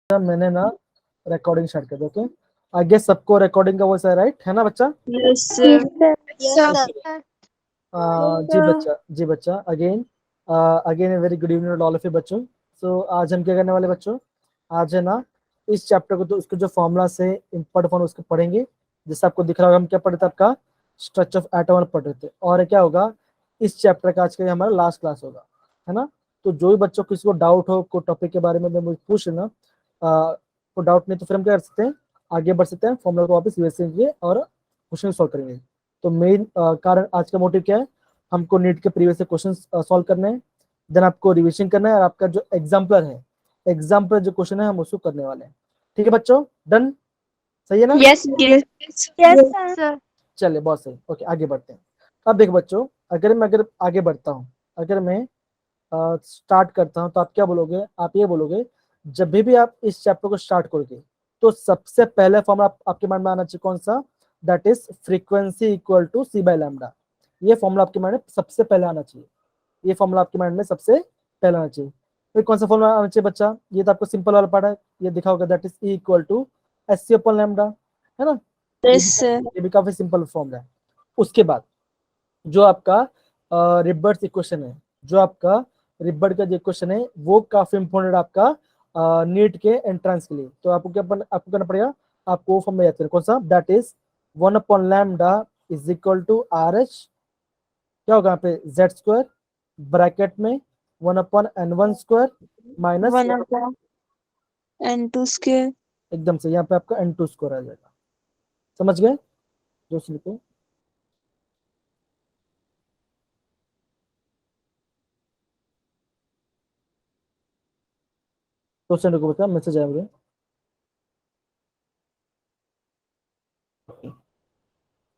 मैंने ना recording start कर दी। ओके, आई गेस सबको रिकॉर्डिंग का वो है, राइट है ना बच्चा? Yes sir. जी बच्चा again again very good evening all of you बच्चों। सो आज हम क्या करने वाले बच्चों, आज है ना इस चैप्टर को, तो उसके जो फॉर्मूलास है इम्पोर्टेंट फॉर्मूला उसको पढ़ेंगे। जैसे आपको दिख रहा होगा हम क्या पढ़े थे, आपका स्ट्रक्चर ऑफ एटम पढ़ रहे थे। और क्या होगा, इस चैप्टर का आज का हमारा लास्ट क्लास होगा, है ना। तो जो भी बच्चों किसी को डाउट हो कोई टॉपिक के बारे में मुझे पूछ लेना, कोई डाउट नहीं तो फिर हम क्या कर सकते हैं, आगे बढ़ सकते हैं, फॉर्मूला को वापस रिवाइज करेंगे और क्वेश्चन सॉल्व करेंगे। तो मेन कारण आज का मोटिव क्या है, हमको नीट के प्रीवियस क्वेश्चन सॉल्व करने हैं, देन आपको रिविजन करना है, और आपका जो एग्जाम्पलर जो क्वेश्चन है हम उसको करने वाले हैं। ठीक है बच्चों, डन? सही है ना? Yes sir. चलिए बहुत सही। ओके आगे बढ़ते हैं। अब देखो बच्चों, अगर आगे बढ़ता हूँ, अगर मैं स्टार्ट करता हूँ, तो आप क्या बोलोगे, आप ये बोलोगे जब भी आप इस चैप्टर को स्टार्ट करोगे तो सबसे पहले फॉर्मूला आपके माइंड में आना चाहिए कौन सा, that is frequency equal to c by lambda. ये फॉर्मूला आपके माइंड में सबसे पहले आना चाहिए, ये फॉर्मूला आपके माइंड में सबसे पहले आना चाहिए। फिर कौन सा फॉर्मूला आना चाहिए बच्चा, ये तो आपको सिंपल वाला पढ़ा है, ये दिखा होगा, that is E equal to s c upon lambda, है ना। Yes sir. ये भी काफी सिंपल फॉर्मूला है। उसके बाद जो आपका रिबर्ट्स इक्वेशन है, जो आपका रिबर्ट का जो इक्वेशन है वो काफी इंपॉर्टेंट आपका नीट के एंट्रेंस के लिए। तो आपको करना पड़ेगा, आपको वो फॉर्म में याद करें कौन सा, that is 1 upon lambda is equal to R H, क्या होगा यहाँ पे जेड स्क्वायर ब्रैकेट में 1 upon n1 square minus N2 square. एकदम से यहाँ पे आपका n2 स्क्वायर आ जाएगा। समझ गए दोस्तों को? दोस्तों को बता मैसेज आया मुझे।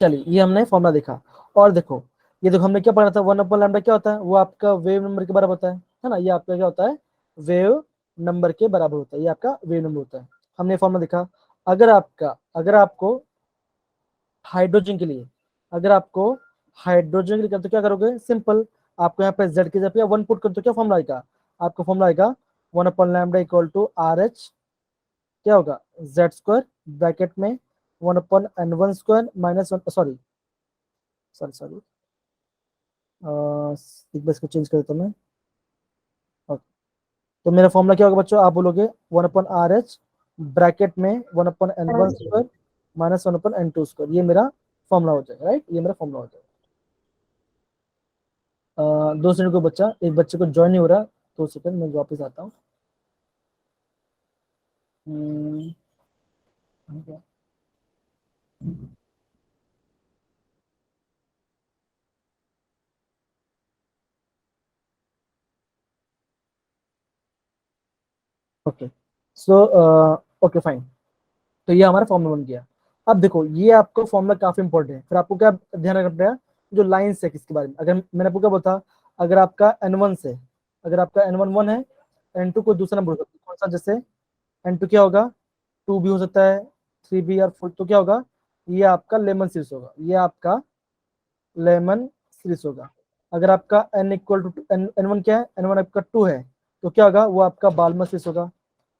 चलिए ये हमने फॉर्मूला देखा। और देखो, ये देखो हमने क्या पढ़ा था, 1 अपॉन लैम्डा क्या होता है, वो आपका वेव नंबर के बराबर होता है ना। ये आपका क्या होता है, वेव नंबर के बराबर होता है, ये आपका वेव नंबर होता है। हमने फॉर्मूला देखा। अगर आपको हाइड्रोजन के लिए, अगर आपको हाइड्रोजन के लिए करते तो क्या करोगे, सिंपल, आपको यहाँ पे जेड की जगह वन पुट कर तो क्या फॉर्मूला आएगा, आपका फॉर्मूला आएगा 1 upon lambda equal to R H, क्या होगा जेड स्क्वायर ब्रैकेट में 1 upon n1 square minus 1, sorry sorry sorry एक बार इसको चेंज कर देता हूं मैं। Okay. तो मेरा फॉर्मूला क्या होगा बच्चों, आप बोलोगे 1 अपॉन आर एच ब्रैकेट में 1 upon n1 square minus 1 upon n2 square, ये मेरा फॉर्मूला हो जाएगा, राइट, ये मेरा फॉर्मूला हो जाएगा। 2 सेकंड को बच्चा, एक बच्चे को ज्वाइन नहीं हो रहा, 2 सेकंड मैं वापस आता हूँ। ओके सो ओके फाइन, तो ये हमारा फॉर्मूला बन गया। अब देखो ये आपको फॉर्मूला काफी इंपॉर्टेंट है, फिर आपको क्या ध्यान रखना पड़ेगा, जो लाइन्स है किसके बारे में, अगर मैंने आपको क्या बोला, अगर आपका n1 से, अगर आपका n1 1 है, n2 को दूसरा नंबर हो सकता है कौन सा, जैसे n2 क्या होगा 2 भी हो सकता है, 3 भी, और 4, तो क्या होगा, ये आपका लेमन सीरीज होगा, ये आपका लेमन सीरीज होगा। अगर आपका n इक्वल टू n1 क्या है, n1 आपका 2 है, तो क्या होगा, वो आपका बाल्मर सीरीज होगा,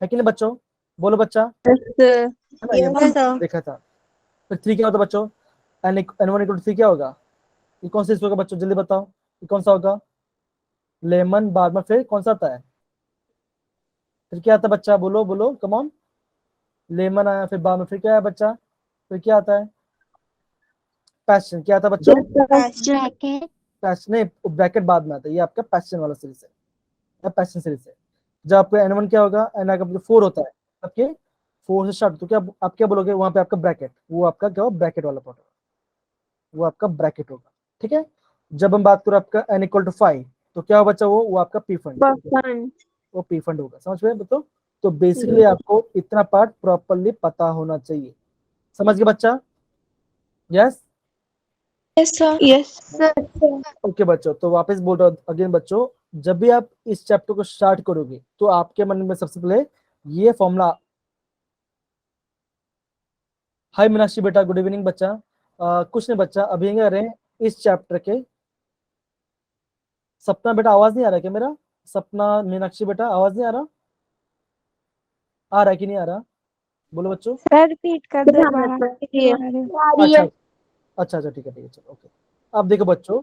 है कि नहीं बच्चों, बोलो बच्चा, है ना, ये देखा था। फिर 3 क्या होता है बच्चों, n1 इक्वल टू 3 क्या होगा, ये कौन सा होगा बच्चों, जल्दी बताओ, ये कौन सा होगा, लेमन बार्बर, फिर कौन सा आता है, फिर क्या आता है बच्चा, बोलो बोलो कम ऑन, लेमन आया, फिर बार्बर, फिर क्या है बच्चा, फिर क्या आता है, पैशन, क्या आता है बच्चों, पैशन नहीं, ब्रैकेट बाद में आता है, ये आपका पैशन वाला सीरीज है, पैशन सीरीज है। जब आपका n1 क्या होगा, n आपका 4 होता है, आपके 4 से स्टार्ट, तो क्या आप क्या बोलोगे, वहां पे आपका ब्रैकेट, वो आपका क्या होगा, ब्रैकेट वाला पार्ट होगा, वो आपका ब्रैकेट होगा, ठीक है। जब हम बात करें आपका n इक्वल टू 5, तो क्या बच्चा, वो आपका पी फंड, वो पी फंड होगा, समझ में बच्चों। तो बेसिकली आपको इतना पार्ट प्रॉपरली पता होना चाहिए, समझ गए बच्चा, यस यस सर। ओके बच्चों। तो वापस बोल रहा हूँ अगेन बच्चों, जब भी आप इस चैप्टर को स्टार्ट करोगे तो आपके मन में सबसे पहले ये फॉर्मूला, हाय मीनाक्षी बेटा, गुड इवनिंग बच्चा। कुछ नहीं बच्चा, अभी क्या करें इस चैप्टर के, सपना बेटा आवाज नहीं आ रहा क्या मेरा, सपना मीनाक्षी बेटा आवाज नहीं आ रहा, आ रहा है कि नहीं आ रहा? बोलो बच्चों। सर रिपीट कर दो दोबारा। अच्छा अच्छा अच्छा, ठीक है चलो, ओके। अब देखो बच्चों,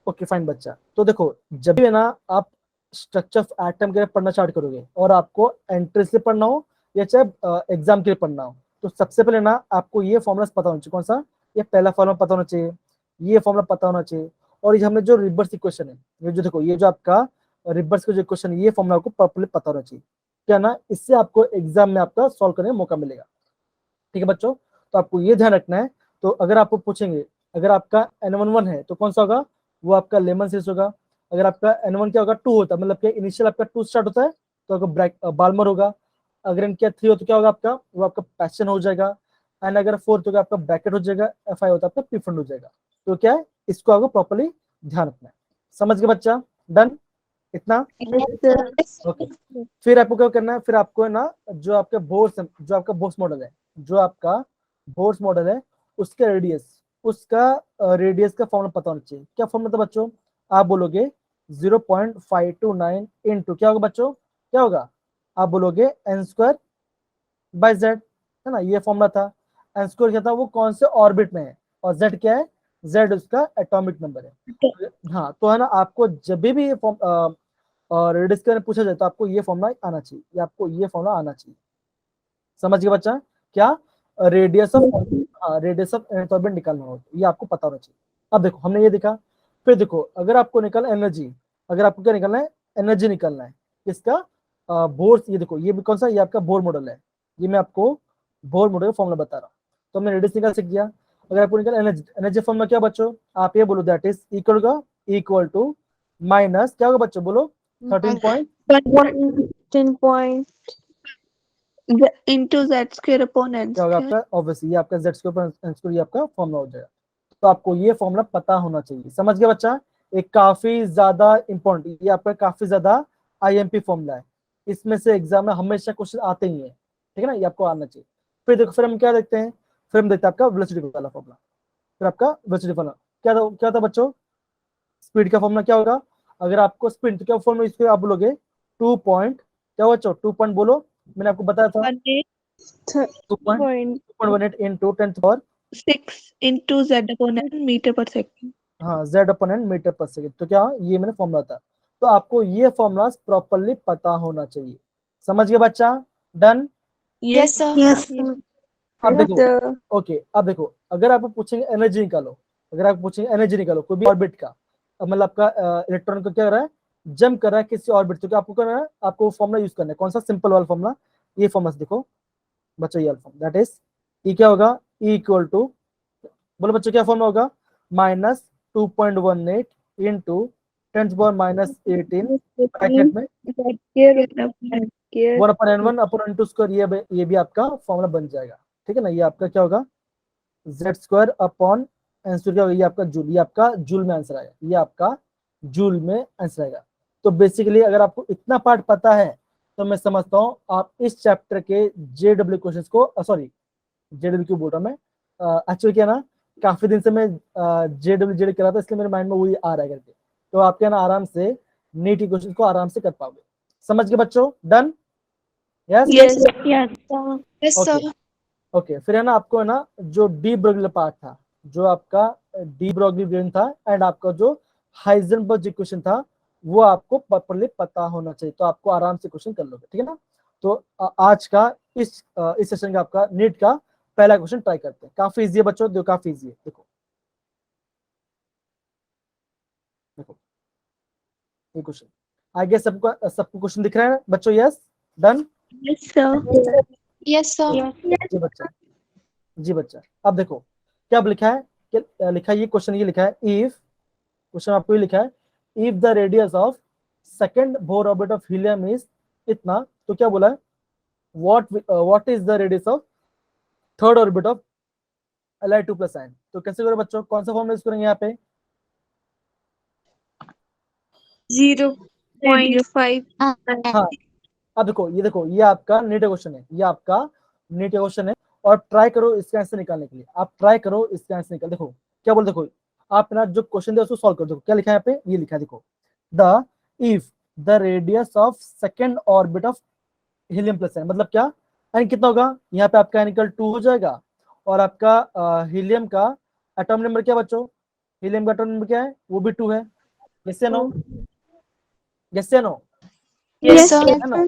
ओके फाइन बच्चा, तो देखो जब भी है ना आप स्ट्रक्चर ऑफ एटम के लिए पढ़ना स्टार्ट करोगे और आपको एंट्रेंस से पढ़ना हो या चाहे एग्जाम के लिए पढ़ना हो, तो सबसे पहले ना आपको ये फॉर्मूला पता होना चाहिए। कौन सा? ये पहला फॉर्मूला पता होना चाहिए, ये फॉर्मूला पता होना चाहिए। और ये हमने जो रिवर्स इक्वेशन है, ये जो देखो, ये जो आपका रिवर्स का जो इक्वेशन है, ये फॉर्मूला आपको प्रॉपर्ली पता होना चाहिए। क्या ना, इससे आपको एग्जाम में आपका सॉल्व करने का मौका मिलेगा। ठीक है बच्चों, तो आपको ये ध्यान रखना है। तो अगर आपको पूछेंगे, अगर आपका N11 है तो कौन सा होगा? वो आपका लेमन सीरीज होगा। अगर आपका N1 क्या होगा? 2 होता है, मतलब क्या इनिशियल आपका 2 स्टार्ट होता है, तो आपका ब्रैक बाल्मर होगा। अगर इनका 3 हो तो क्या होगा आपका? वो आपका पैशन हो जाएगा। एंड अगर 4 तो आपका ब्रैकेट हो जाएगा। Fi होता है आपका पिफंड हो जाएगा। तो क्या है, इसको आपको प्रॉपर्ली ध्यान रखना है। समझ गए बच्चा? डन इतना? ओके। फिर आपको क्या करना है? फिर आपको है ना, जो आपका बोर्स मॉडल है, जो आपका बोर्स मॉडल है, उसका रेडियस का फॉर्मूला पता होना चाहिए। क्या फॉर्मूला था बच्चों? आप बोलोगे 0.529 इंटू क्या होगा बच्चों? क्या होगा? आप बोलोगे एन स्क्वायर बाय जेड, है ना, ये फॉर्मूला था। एन स्क्वायर क्या था? वो कौन से ऑर्बिट में है, और जेड क्या है? जेड उसका एटॉमिक नंबर है। हाँ, तो है ना, आपको जब भी ये फॉर्म और रेडियस के बारे में पूछा जाए तो आपको ये फॉर्मूला आना चाहिए, ये आपको ये फॉर्मूला आना चाहिए। समझ गए बच्चा? क्या? रेडियस ऑफ ऑर्बिट निकालना हो, ये आपको पता होना चाहिए। अब देखो, हमने ये देखा। फिर देखो, अगर आपको निकालना एनर्जी, अगर आपको क्या निकालना है? एनर्जी निकालना है किसका? बोर। ये देखो, ये भी कौन सा? ये आपका बोर मॉडल है। ये मैं आपको बोर मॉडल का फॉर्मूला बता रहा हूँ। तो हमने रेडियस निकाल सीख गया। अगर आपको निकाल एनर्जी, एनर्जी फॉर्मूला क्या बच्चों? आप ये बोलो, that is equal to minus क्या होगा बच्चों? बोलो 13 point 10 point into z square upon n क्या होगा square. आपका? ऑब्वियसली ये आपका z स्क्वायर पर n स्क्वायर, ये आपका फॉर्मूला हो जाएगा। तो आपको ये फॉर्मूला पता होना चाहिए। समझ गया बच्चा? एक काफी ज्यादा इंपॉर्टेंट, ये आपका काफी ज्यादा आईएमपी फॉर्मूला है। इसमें से एग्जाम में हमेशा क्वेश्चन आते ही है। ठीक है ना, ये आपको आना चाहिए। फिर देखो, फिर हम क्या देखते हैं? फिर हम देखते हैं आपका वेलोसिटी वाला फॉर्मूला। फिर आपका वेलोसिटी फॉर्मूला क्या था बच्चों? स्पीड का फॉर्मूला क्या होगा? अगर आपको स्पीड, तो क्या फॉर्मूला इसको आप बोलोगे? 2 पॉइंट क्या बच्चों? 2 पॉइंट बोलो, मैंने आपको बताया था 2.18 into 10 6 into z upon n meter per second. हाँ, जेड अपन एन मीटर पर सेकेंड। तो क्या, ये मैंने फॉर्मूला था। तो आपको ये फॉर्मूला प्रॉपरली पता होना चाहिए। समझ गए बच्चा? Done? Yes, sir. Yes, sir. अब देखो, sir. ओके, अब देखो, अगर आपको पूछेंगे एनर्जी निकालो, अगर आप पूछेंगे एनर्जी निकालो कोई भी ऑर्बिट का, अब मतलब आपका इलेक्ट्रॉन को क्या कर रहा है? जंप कर रहा है किसी ऑर्बिट, तो क्या आपको करना है? आपको फॉर्मूला यूज करना है। कौन सा? सिंपल वाला फॉर्मूला। ये फॉर्मूला देखो बच्चों, ये फॉर्मूला दैट इज ई क्या होगा? ई इक्वल टू, बोलो बच्चों क्या फॉर्मूला होगा? माइनस 2.18 इंटू 10⁻18 ब्रैकेट में one upon n one upon n two square, ये भी आपका फॉर्मूला बन जाएगा। ठीक है ना, ये आपका क्या होगा? Z square upon n square क्या होगा? ये आपका जूल, ये आपका जूल में आंसर आएगा, ये आपका जूल में आंसर आएगा। तो बेसिकली अगर आपको इतना पार्ट पता है, तो मैं समझता हूँ आप इस चैप्टर के जेडब्ल्यू क्वेश्चन को, सॉरी जेडब्ल्यू क्यों बोल रहा हूँ मैं, एक्चुअली क्या ना, काफी दिन से मैं जेडब्ल्यू कर रहा था, इसलिए मेरे माइंड में वही आ रहा है करके। तो आप क्या ना आराम से नीट के क्वेश्चन को आराम से कर पाओगे। समझ गए बच्चों? Done? Yes? Yes, sir. Yes, okay sir. Okay. फिर है ना, आपको है ना, जो डी ब्रोगली पार्ट था, जो आपका डी ब्रोगली था, एंड आपका जो हाइजेनबर्ग इक्वेशन था, वो आपको प्रॉपर्ली पता होना चाहिए। तो आपको आराम से क्वेश्चन कर लोगे। ठीक है ना? तो आज का इस सेशन का आपका नीट का पहला क्वेश्चन ट्राई करते हैं। काफी इजी है बच्चों, देखो काफी इजी है। देखो देखो ये क्वेश्चन, आगे सबको क्वेश्चन दिख रहा है बच्चों? Yes? Done? Yes, sir. Yes, sir. जी बच्चा, जी बच्चा। अब देखो क्या लिखा है, क्या लिखा है? ये क्वेश्चन ये लिखा है, इफ, क्वेश्चन आपको ये लिखा है, if the radius of second Bohr orbit of helium is इतना, तो क्या बोला है? What is the radius of third orbit of Li2 plus ion. तो कैसे करो बच्चों? कौन सा फॉर्मूला यूज करेंगे यहाँ पे? 0.5. हाँ, अब देखो ये आपका नीट क्वेश्चन है, ये आपका नीट क्वेश्चन है। और ट्राई करो इसका आंसर निकालने के लिए, आप ट्राई करो इसका आंसर निकाल। देखो क्या बोल, देखो आप ना जो क्वेश्चन दिया उसको सॉल्व करो। देखो क्या लिखा है यहाँ पे? ये लिखा है देखो, the if the radius of second orbit of helium plus n, मतलब क्या, n कितना होगा, यहाँ पे आपका n इक्वल 2 हो जाएगा, और आपका हीलियम का एटॉमिक नंबर क्या बच्चों, हीलियम का एटॉमिक नंबर क्या है, वो भी 2 है। यस या नो, यस या नो, Yes, sir. है ना,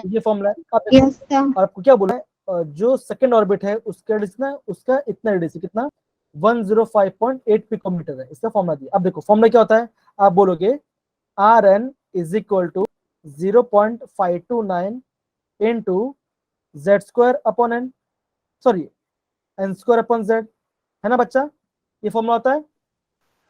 ये फॉर्मूला है। अब देखो, Yes, sir. और आपको क्या बोला है, जो सेकंड ऑर्बिट है उसका रेडियस ना, उसका इतना रेडियस है, कितना, 105.8 पिकोमीटर है, इसका फॉर्मूला दिया। अब देखो फॉर्मूला क्या होता है, आप बोलोगे Rn is equal to 0.529 into Z square upon n, sorry n square upon Z, है ना बच्चा, ये फॉर्मूला होता है।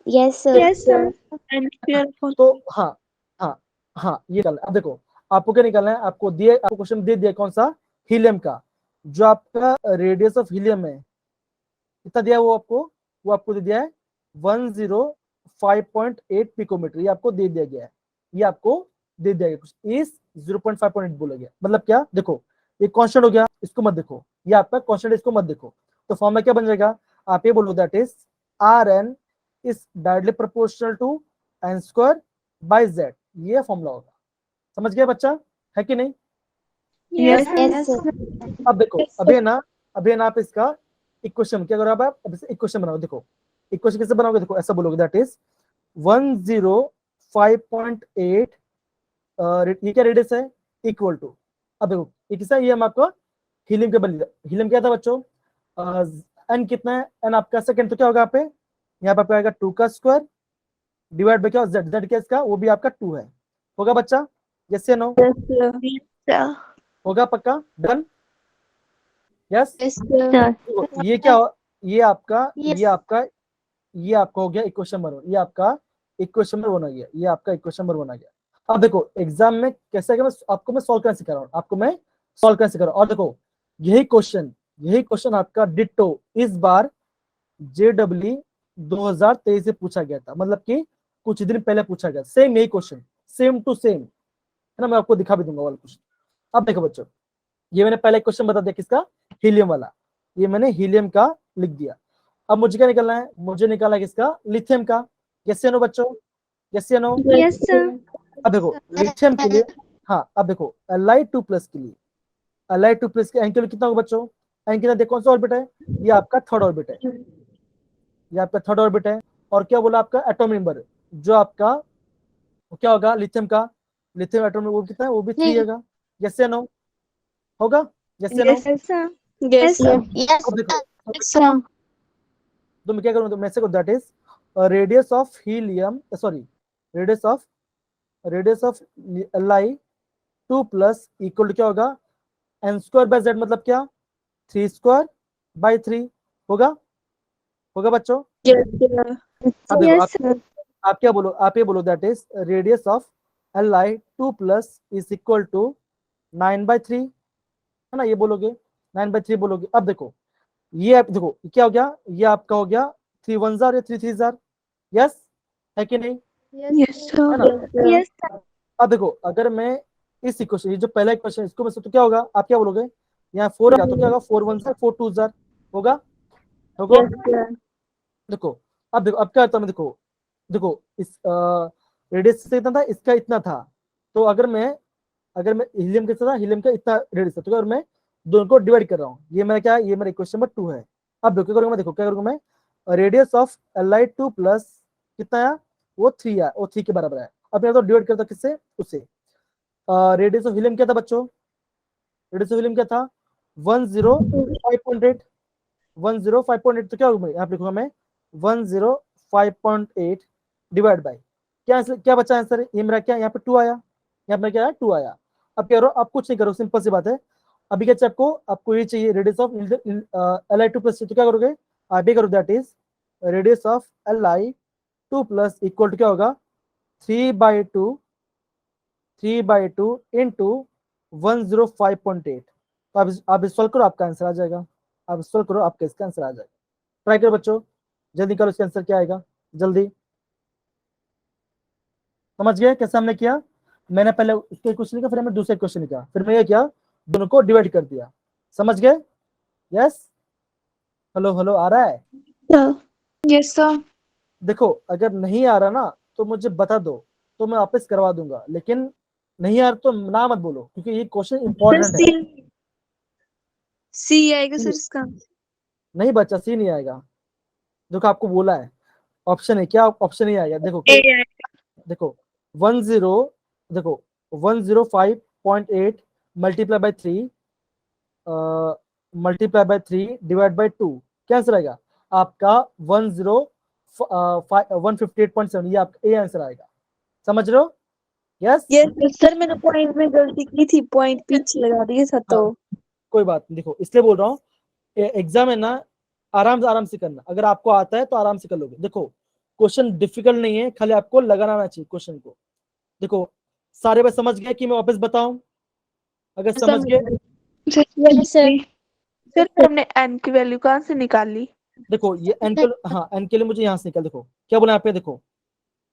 Yes, sir. Yes, sir. And square upon तो हाँ, हाँ, हाँ, ये निकालना है। अब देखो आपको क्या निकालना है, आपको दिए, आपको क्वेश्चन दे दिया कौन सा, हीलियम का, जो आपका रेडियस ऑफ हीलियम है कितना दिया है, वो आपको दे दिया है 105.8 पिकोमीटर, ये आपको दे दिया गया है, ये आपको दे दिया गया, इस 0.5.8 बोला गया, मतलब क्या, देखो ये कांस्टेंट हो गया, इसको मत देखो, ये आपका कांस्टेंट, इसको मत देखो, तो फॉर्मूला क्या बन जाएगा, आप ये बोलो that is Rn is directly proportional to n square by z, ये फॉर्मूला होगा। समझ गया बच्चा, है कि नहीं। Yes, Yes, sir. sir. अब देखो अभी ना आप इसका इक्वेशन क्या करो, आप अब इसे इक्वेशन बनाओ, देखो इक्वेशन कैसे बनाओगे, देखो ऐसा बोलोगे दैट इज 105.8, ये क्या रेडियस है, इक्वल टू, अब देखो ये किसका, ये हम आपको हीलियम के बन लिया, हीलियम क्या था बच्चों, एन कितना है, एन आपका सेकंड, तो क्या होगा, यहाँ पे आपका आएगा 2 का स्क्वायर डिवाइड बाय क्या, जेड, जेड क्या इसका, वो भी आपका 2 है, होगा बच्चा, यस या no, Yes, sir. Yes, sir. होगा पक्का, डन, यस। Yes, sir. देखो ये क्या, ये आपका Yes. ये आपका ये आपका हो गया इक्वेशन नंबर 1, ये आपका इक्वेशन नंबर 1 आ गया, ये आपका इक्वेशन नंबर 1 आ गया। अब देखो एग्जाम में कैसे मैं आपको मैं सॉल्व करना सिखा रहा हूँ, आपको मैं सॉल्व करना सिखा रहा हूँ, और देखो यही क्वेश्चन आपका डिट्टो इस बार JEE 2023 से पूछा गया था, मतलब कि कुछ दिन पहले पूछा गया, सेम यही क्वेश्चन, सेम टू सेम, है ना, मैं आपको दिखा भी दूंगा वाला क्वेश्चन। अब देखो बच्चों, ये मैंने पहले क्वेश्चन बता दिया किसका, हीलियम वाला, ये मैंने हीलियम का लिख दिया। अब मुझे क्या निकालना है, मुझे निकालना है किसका, लिथियम का, यस या नो बच्चों, यस या नो। Yes, sir. अब देखो लिथियम के लिए, हाँ अब देखो Li2+ के लिए, Li2+ के एन के लिए कितना होगा बच्चों, एन कितना देखो, कौन सा ऑर्बिट है, ये आपका थर्ड ऑर्बिट है, ये आपका थर्ड ऑर्बिट है, और क्या बोला आपका एटॉमिक नंबर, जो आपका क्या होगा लिथियम का, लिथियम एटॉमिक वो कितना है, वो भी 3 होगा, यस या नो, होगा, यस या no. Yes, sir. Yes, sir. Yes, अब देखो sir. तो मैं क्या करूँ, तो मैं say that is radius of helium, sorry radius of Li2+ equal to क्या होगा, n स्क्वायर बाय z, मतलब क्या, 3 स्क्वायर बाय 3, होगा, होगा बच्चों। Yes, sir. अब देखो Yes, sir. आप क्या बोलो, आप ये बोलो that is radius of Li2+ is equal to 9/3, है ना, ये बोलोगे 9/3 बोलोगे। अब देखो ये आप देखो क्या हो गया, ये आपका हो गया 3 1 जार या 3 3 जार, यस, है कि नहीं, Yes, sir. है ना। Yes, sir. अब देखो अगर मैं इस इक्वेशन, ये जो पहला इक्वेशन इसको मैं तो क्या होगा, आप क्या बोलोगे, यहाँ 4 का तो क्या होगा, 4 1 जार 4 2 जार, होगा, होगा। Yes, sir. देखो अब देखो, अब क्या होता है, देखो देखो इस रेडियस से इतना था, इसका इतना था, तो अगर मैं हीलियम के साथ, हीलियम का इतना रेडियस है, तो अगर मैं दोनों को डिवाइड कर रहा हूँ, ये मेरा क्या है, ये मेरा इक्वेशन नंबर 2 है। अब देखो क्या करूंगा मैं, देखो क्या करूंगा मैं, रेडियस ऑफ Li2+ कितना आया, वो 3 है, वो 3 के बराबर है। अब मैं तो डिवाइड करता किससे, उससे, रेडियस ऑफ हीलियम क्या था बच्चों, रेडियस ऑफ हीलियम क्या था 105.8, 105.8, तो क्या होगा, यहाँ पे लिखूंगा मैं 105.8 डिवाइड बाय क्या बचा आंसर, ये मेरा क्या, यहाँ पे 2 आया, यहाँ पे क्या आया, 2 आया। अब क्या करो, आप कुछ नहीं करो, सिंपल सी बात है, अभी क्या चाहिए आपको ये चाहिए रेडियस ऑफ Li2+, तो क्या करोगे, आप ये करो that is radius of Li2+ equal to क्या होगा, 3/2 इंटू 105.8, तो आप इस सॉल्व करो, आपका आंसर आ जाएगा, आप सॉल्व करो, आपका इसका आंसर आ जाएगा, ट्राई करो बच्चों, जल्दी करो, इसका आंसर क्या आएगा, जल्दी। समझ गए कैसे हमने किया, मैंने पहले उसके क्वेश्चन लिखा, फिर हमने दूसरे क्वेश्चन लिखा, फिर मैं ये किया, दोनों को डिवाइड कर दिया, समझ गए, यस, हेलो हेलो आ रहा है, Sir. Yes, sir. देखो अगर नहीं आ रहा ना तो मुझे बता दो, तो मैं वापस करवा दूंगा, लेकिन नहीं यार तो ना मत बोलो, क्योंकि ये क्वेश्चन इंपॉर्टेंट है। सी आएगा सर इसका। नहीं बच्चा, सी नहीं आएगा। देखो आपको बोला है ऑप्शन है, क्या ऑप्शन नहीं आएगा। देखो ए आएगा। देखो 10 देखो 105.8 multiply by 3 multiply by 3 divide by 2, क्या आंसर आएगा आपका 158.7, ये आपका ए आंसर आएगा। समझ रहे हो? यस यस सर, मैंने पॉइंट में गलती की थी, पॉइंट पीछे लगा दिया था तो। कोई बात नहीं, देखो इसलिए बोल रहा हूँ एग्जाम है ना, आराम से करना। अगर आपको आता है तो आराम से कर लोगे। देखो क्वेश्चन डिफिकल्ट नहीं है, खाली आपको लगाना आना चाहिए क्वेश्चन को। देखो सारे बात समझ गए कि मैं वापस बताऊं? अगर समझ गए, Yes, sir. सर हमने एन की वैल्यू कहाँ से निकाल ली? देखो ये एन के, हाँ एन के लिए मुझे यहाँ से निकल, देखो क्या बोला यहाँ पे, देखो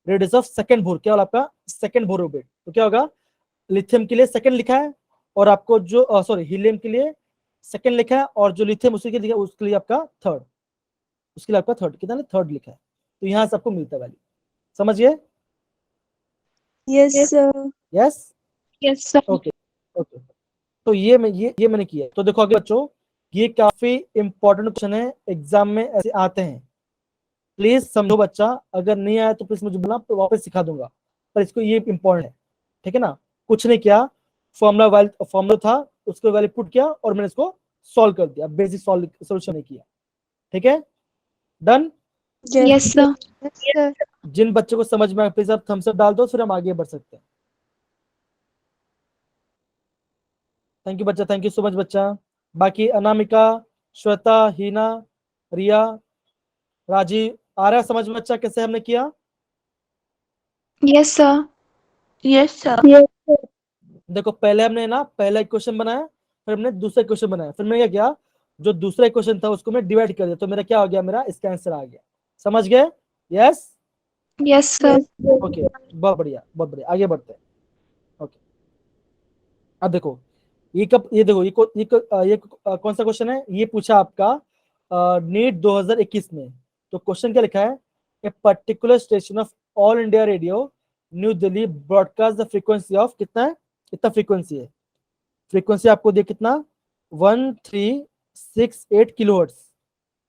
रेडियस ऑफ सेकंड बोर, क्या होगा आपका सेकंड बोर ऑर्बिट। तो क्या होगा, लिथियम के लिए सेकंड लिखा है, और आपको जो सॉरी हीलियम के लिए सेकंड लिखा है, और जो लिथियम उसके लिए लिखा है उसके लिए आपका थर्ड, उसके लिए आपका थर्ड कितना, थर्ड लिखा है। तो यहाँ से आपको मिलता है वैल्यू। समझ गए? Yes sir. Yes yes sir. Okay okay. तो ये मैंने किया। तो देखो आगे बच्चों, ये काफी इंपॉर्टेंट क्वेश्चन है, एग्जाम में ऐसे आते हैं। प्लीज समझो बच्चा, अगर नहीं आया तो प्लीज मुझे बोलना, तो वापस सिखा दूंगा। पर इसको ये इंपॉर्टेंट है, ठीक है ना? कुछ नहीं किया, फॉर्मूला था, उसको वैल्यू पुट किया और मैंने इसको सॉल्व कर दिया, बेसिक सॉल्यूशन नहीं किया। ठीक है, डन। Yes sir. जिन बच्चों को समझ में आया प्लीज आप थम्स अप डाल दो, फिर हम आगे बढ़ सकते हैं। थैंक यू बच्चा, थैंक यू सो मच बच्चा। बाकी अनामिका, श्वेता, हीना, रिया, राजीव, आ रहा है समझ में बच्चा कैसे हमने किया? Yes sir. Yes sir. देखो पहले हमने ना पहला एक क्वेश्चन बनाया, फिर हमने दूसरा क्वेश्चन बनाया, फिर मैं क्या किया, जो दूसरा क्वेश्चन था उसको मैं डिवाइड कर दिया, तो मेरा क्या हो गया, मेरा इसका आंसर आ गया। समझ गए? Yes yes sir. ओके, बहुत बढ़िया बहुत बढ़िया, आगे बढ़ते हैं। ओके, अब देखो ये देखो कौन सा क्वेश्चन है, ये पूछा आपका नीट 2021 में। तो क्वेश्चन क्या लिखा है, a particular station of all India radio new Delhi broadcast the frequency of, कितना है, कितना फ्रीक्वेंसी है, फ्रीक्वेंसी आपको दिया कितना, 1368 किलोहर्ट्ज,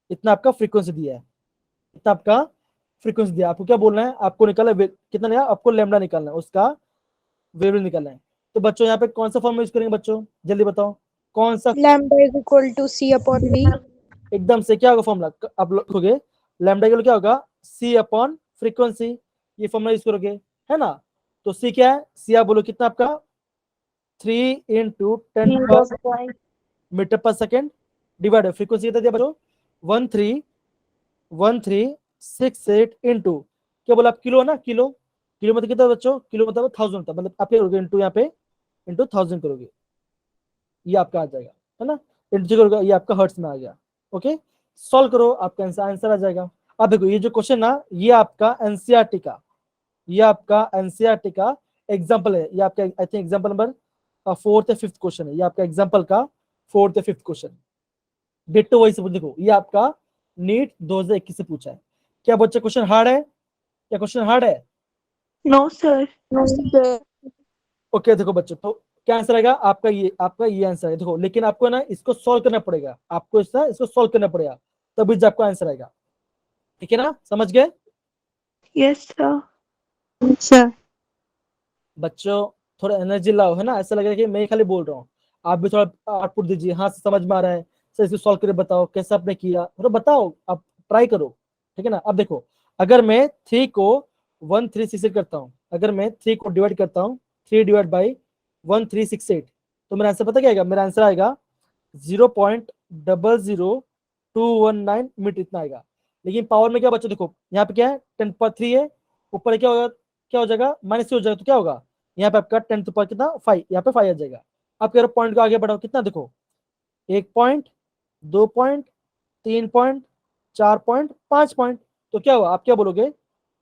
इतना आपका फ्रीक्वेंसी दिया है, इतना आपका फ्रीक्वेंसी दिया। आपको क्या बोलना है, आपको निकालना है कितना दिया, आपको लैम्डा निकालना है, उसका वेवलेंथ निकालना है। तो बच्चों यहाँ पे कौन सा फॉर्मूला यूज करेंगे बच्चों, जल्दी बताओ कौन सा? Lambda is equal to c upon v. एकदम से क्या होगा फॉर्मूला, आप लिखोगे लैम्डा के क्या होगा, सी अपॉन फ्रीक्वेंसी, ये फॉर्मूला यूज करोगे, है ना? तो सी क्या है, सी आप बोलो कितना आपका 3 इंटू 10 मीटर पर सेकेंड डिवाइड फ्रीक्वेंसी कितना दिया बच्चों, 1368 इंटू क्या बोला आप, किलो ना, किलो, किलो मतलब कितना बच्चों, किलो मतलब 1000 होता है, मतलब आप क्या करोगे इंटू, यहाँ पे इंटू 1000 करोगे, ये आपका आ जाएगा, है ना? इंटू करोगे, ये आपका हर्ट्स में आ गया। ओके, सॉल्व करो, आपका आंसर आ जाएगा। अब देखो ये जो क्वेश्चन ना, ये आपका एनसीईआरटी का, ये आपका एनसीईआरटी का एग्जांपल है, ये आपका I think example number 4th या 5th क्वेश्चन है, ये आपका एग्जांपल का 4th या 5th क्वेश्चन। डिट्टो वही से देखो, ये आपका नीट 2021 से पूछा है। क्या बच्चे क्वेश्चन हार्ड है, क्या क्वेश्चन हार्ड है? No sir. No sir. Okay देखो बच्चों, तो क्या आंसर आएगा आपका, ये आंसर है। देखो लेकिन आपको ना इसको सॉल्व करना पड़ेगा, आपको इसको सॉल्व करना पड़ेगा, तभी जो आपको आंसर आएगा। ठीक है ना, समझ गए? Yes sir. बच्चों थोड़ा एनर्जी लाओ, है ना, ऐसा लग रहा है कि मैं ही खाली बोल रहा हूँ, आप भी थोड़ा आउटपुट दीजिए, हाँ से समझ में आ रहा है, सर इसको सॉल्व करके बताओ कैसे आपने किया, थोड़ा बताओ, आप ट्राई करो। ठीक है ना? अब देखो अगर मैं 3 को 1366 से करता हूँ, अगर मैं 3 को डिवाइड करता हूँ, 3 डिवाइड बाई 1368, तो मेरा आंसर पता क्या आएगा, मेरा आंसर आएगा 0.00219 मीटर, इतना आएगा। लेकिन पावर में क्या बच्चों, देखो यहाँ पे क्या है 10 पर 3 है, ऊपर क्या होगा, क्या हो जाएगा -3 हो जाएगा, तो क्या होगा यहाँ पे आपका 10 पर कितना 5, यहाँ पे 5 आ जाएगा। आप कह रहे हो पॉइंट को आगे बढ़ाओ, कितना देखो 1 point, 2 point, 3 point, 4 point, 5 point, तो क्या हुआ, आप क्या बोलोगे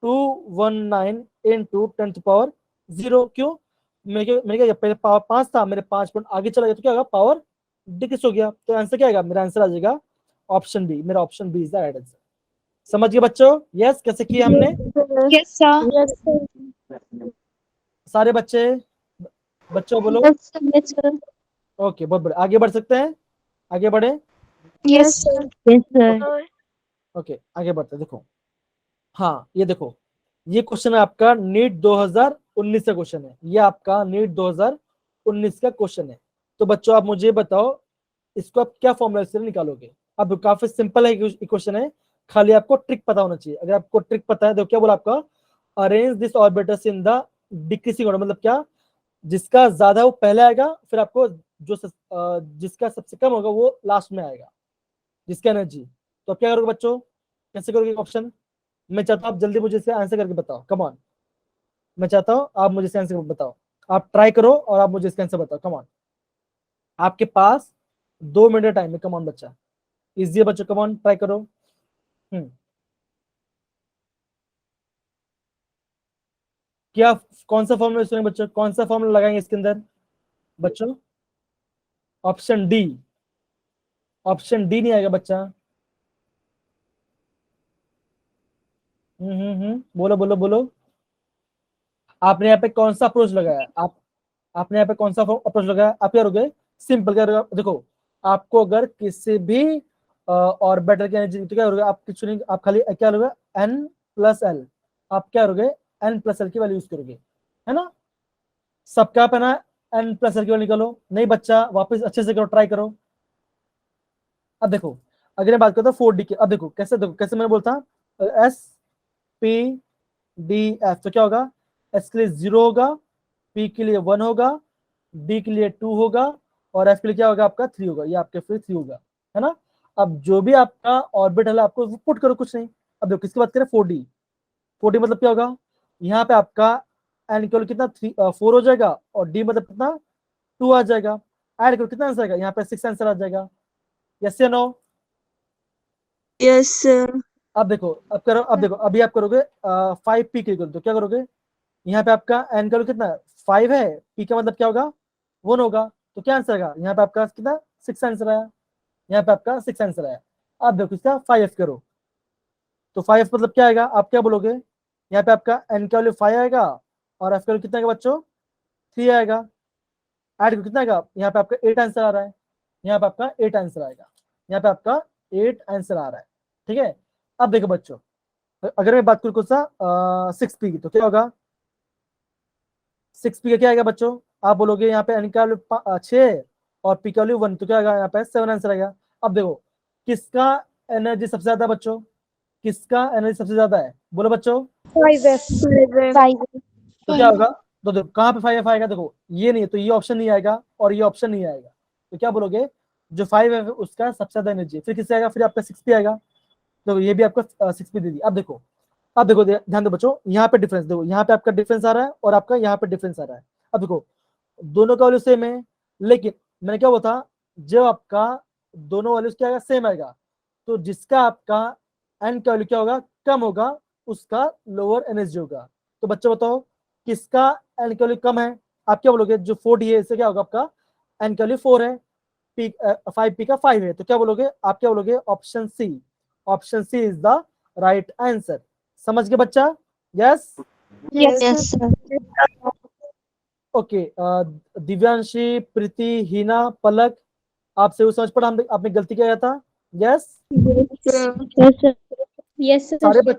219 इंटू 10 पावर 0। क्यों, मैंने क्या पहले पावर 5 था, मेरे 5 पॉइंट आगे चला गया, तो क्या होगा पावर डिक्रीज हो गया। तो आंसर क्या आएगा, मेरा आंसर आ जाएगा ऑप्शन बी, मेरा option B is the right answer. समझ गए बच्चों? यस, कैसे किया हमने यस सर। सारे बच्चे? बच्चों बोलो। Yes, sir. Yes, sir. Okay, बहुत बढ़िया, आगे बढ़ सकते हैं, आगे बढ़े। Yes, sir. Yes, sir. Okay, आगे बढ़ते हैं। देखो, हाँ ये देखो, ये क्वेश्चन है आपका नीट 2019 का क्वेश्चन है, ये आपका नीट 2019 का क्वेश्चन है। तो बच्चों आप मुझे बताओ, इसको आप क्या फॉर्मूला से निकालोगे। अब काफी सिंपल है क्वेश्चन है, खाली आपको ट्रिक पता होना चाहिए। अगर आपको ट्रिक पता है तो क्या बोला आपका, arrange this orbitals in the decreasing order, मतलब क्या, जिसका ज्यादा वो पहले आएगा, फिर आपको जिसका सबसे कम होगा वो लास्ट में आएगा, जिसका एनर्जी। तो आप क्या करोगे बच्चों, कैसे करोगे ऑप्शन। मैं चाहता हूँ आप जल्दी मुझे इसका आंसर करके बताओ, कम ऑन। मैं चाहता हूँ आप मुझे इसका आंसर बताओ, आप ट्राई करो और आप मुझे इसका आंसर बताओ, कम ऑन। आपके पास 2 मिनट टाइम है, कम ऑन बच्चा, इजी है बच्चों, कम ऑन ट्राई करो। क्या, कौन सा फॉर्मूला सुने बच्चों, कौन सा फॉर्मूला लगाएंगे इसके अंदर बच्चों। ऑप्शन डी, ऑप्शन डी नहीं आएगा बच्चा। बोलो बोलो बोलो। आपने यहाँ पे कौन सा अप्रोच लगाया, आपने यहाँ पे कौन सा अप्रोच लगाया। आप क्या करोगे, सिंपल क्या करोगे। देखो, आपको अगर किसी भी ऑर्बिटल की एनर्जी तो क्या करोगे, आप कुछ नहीं, आप खाली क्या करोगे, n+l, आप क्या करोगे, n+l की वैल्यू यूज करोगे, है ना। सबका आप है ना n+l की वैल्यू निकालो। नहीं बच्चा, वापस अच्छे से करो, ट्राई करो। अब देखो, अगर मैं बात करता हूँ 4D की, अब देखो कैसे, देखो कैसे मैंने बोलता, S, P, D, F, तो क्या होगा, S के लिए 0 होगा, P के लिए 1 होगा, D के लिए 2 होगा, और F के लिए क्या होगा आपका 3 होगा, ये आपके फिर 3 होगा, है ना। अब जो भी आपका ऑर्बिटल है आपको पुट करो, कुछ नहीं। अब देखो किसकी बात करें, 4D। 4D मतलब क्या होगा, यहाँ पे आपका एन केवल कितना 4 हो जाएगा, और डी मतलब कितना 2 आ जाएगा। ऐड करो कितना आंसर आएगा, यहाँ पे 6 आंसर आ जाएगा। यस या नो। Yes, sir. अब देखो, अब करो, अब देखो, अभी आप करोगे 5P के लिए, तो क्या करोगे, यहाँ पे आपका एन का कितना 5 है, पी का मतलब क्या होगा 1 होगा, तो क्या आंसर आएगा, यहाँ पे आपका कितना 6 आंसर आया, यहाँ पे आपका 6 आंसर आया। अब देखो इसका 5F करो, तो 5F मतलब क्या आएगा, आप क्या बोलोगे, यहाँ पे आपका एन का वैल्यू 5 आएगा, और एफ का वैल्यू कितना आएगा बच्चों 3 आएगा। ऐड करो कितना आएगा, यहाँ पे आपका 8 आंसर आ रहा है, यहाँ पे आपका 8 आंसर आएगा, यहाँ पे आपका 8 आंसर आ रहा है, ठीक है। अब देखो बच्चों, अगर मैं बात करूँ कौन सा 6P की, तो क्या होगा, 6P का क्या आएगा बच्चों, आप बोलोगे यहाँ पे एन का वैल्यू 6 और पी का वैल्यू 1, तो क्या आएगा, यहाँ पे 7 आंसर आएगा। अब देखो किसका एनर्जी सबसे ज्यादा बच्चों, किसका एनर्जी सबसे ज्यादा है, बोलो बच्चों। 5F. 5. तो क्या होगा, तो देखो कहाँ पे 5F आएगा, देखो ये नहीं है तो ये ऑप्शन नहीं आएगा, और ये ऑप्शन नहीं आएगा, तो क्या बोलोगे, जो 5F है उसका सबसे ज्यादा एनर्जी, फिर किससे आएगा, फिर आपका 6P आएगा, तो ये भी आपका 6P दे दी। अब देखो, अब देखो ध्यान दो बच्चों, यहाँ पे डिफरेंस देखो, यहाँ पे आपका डिफरेंस आ रहा है और आपका यहाँ पे डिफरेंस आ रहा है। अब देखो दोनों का वैल्यू सेम है, लेकिन मैंने क्या बोला था, जब आपका दोनों वैल्यूज क्या आएगा, सेम आएगा, तो जिसका आपका एन का वैल्यू क्या होगा, कम होगा, उसका लोअर एनर्जी होगा। तो बच्चों बताओ किसका एन का वैल्यू कम है, आप क्या बोलोगे, जो 4D है इससे क्या होगा, आपका एन का वैल्यू 4 है, पी 5P का 5 है, तो क्या बोलोगे, आप क्या बोलोगे, option C, option C is the right answer. समझ गए बच्चा, yes. Yes, sir. Okay, Divyanshi, Preeti, Hina, Palak, आपसे वो समझ पड़ा, आपने गलती किया था, yes. Yes, sir. Yes, sir.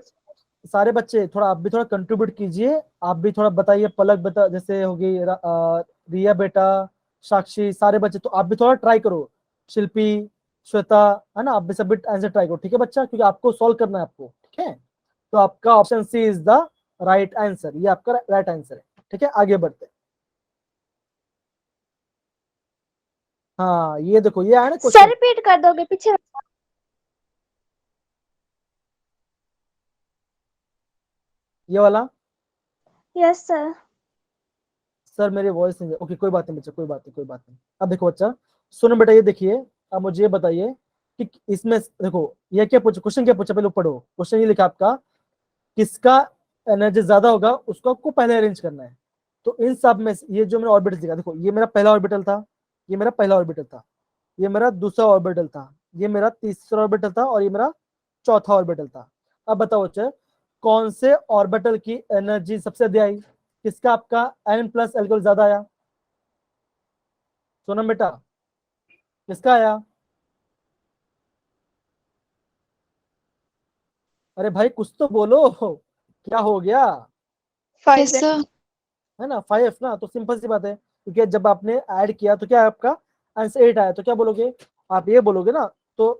सारे बच्चे थोड़ा, आप भी थोड़ा कंट्रीब्यूट कीजिए, आप भी थोड़ा बताइए, पलक बता, जैसे होगी रिया बेटा, साक्षी, सारे बच्चे, तो आप भी थोड़ा ट्राई करो, शिल्पी, श्वेता, है ना, आप भी सब आंसर ट्राई करो, ठीक है बच्चा, क्योंकि आपको सॉल्व करना है आपको, ठीक है। तो आपका option C is the right answer, ये आपका राइट आंसर है, ठीक है। आगे बढ़ते हैं। हाँ ये देखो, ये आया ना सर क्वेश्चन, रिपीट कर दोगे पीछे। ये वाला। Yes sir. सर मेरी वॉइस नहीं, ओके कोई बात नहीं बच्चा, कोई बात नहीं, कोई बात नहीं। अब देखो बच्चा, सुनो बेटा, ये देखिए, अब मुझे ये बताइए कि इसमें देखो ये क्या पूछा, क्वेश्चन क्या पूछा, पहले पढ़ो क्वेश्चन, ये लिखा आपका, किसका एनर्जी ज्यादा होगा उसको आपको पहले अरेंज करना है। तो इन सब में ये जो मैंने ऑर्बिटल दिखा, देखो ये मेरा पहला ऑर्बिटल था, ये मेरा पहला ऑर्बिटल था, ये मेरा दूसरा ऑर्बिटल था, ये मेरा तीसरा ऑर्बिटल था, और ये मेरा चौथा ऑर्बिटल था। अब बताओ बच्चे, कौन से ऑर्बिटल की एनर्जी सबसे ज्यादा आई, किसका आपका n+l ज्यादा आया, सोनम बेटा किसका आया? अरे भाई कुछ तो बोलो, क्या हो गया? Five. Yes, sir. है ना 5 ना, तो सिंपल सी बात है, क्योंकि जब आपने ऐड किया तो क्या है आपका आंसर 8 आया, तो क्या बोलोगे आप? ये बोलोगे ना, तो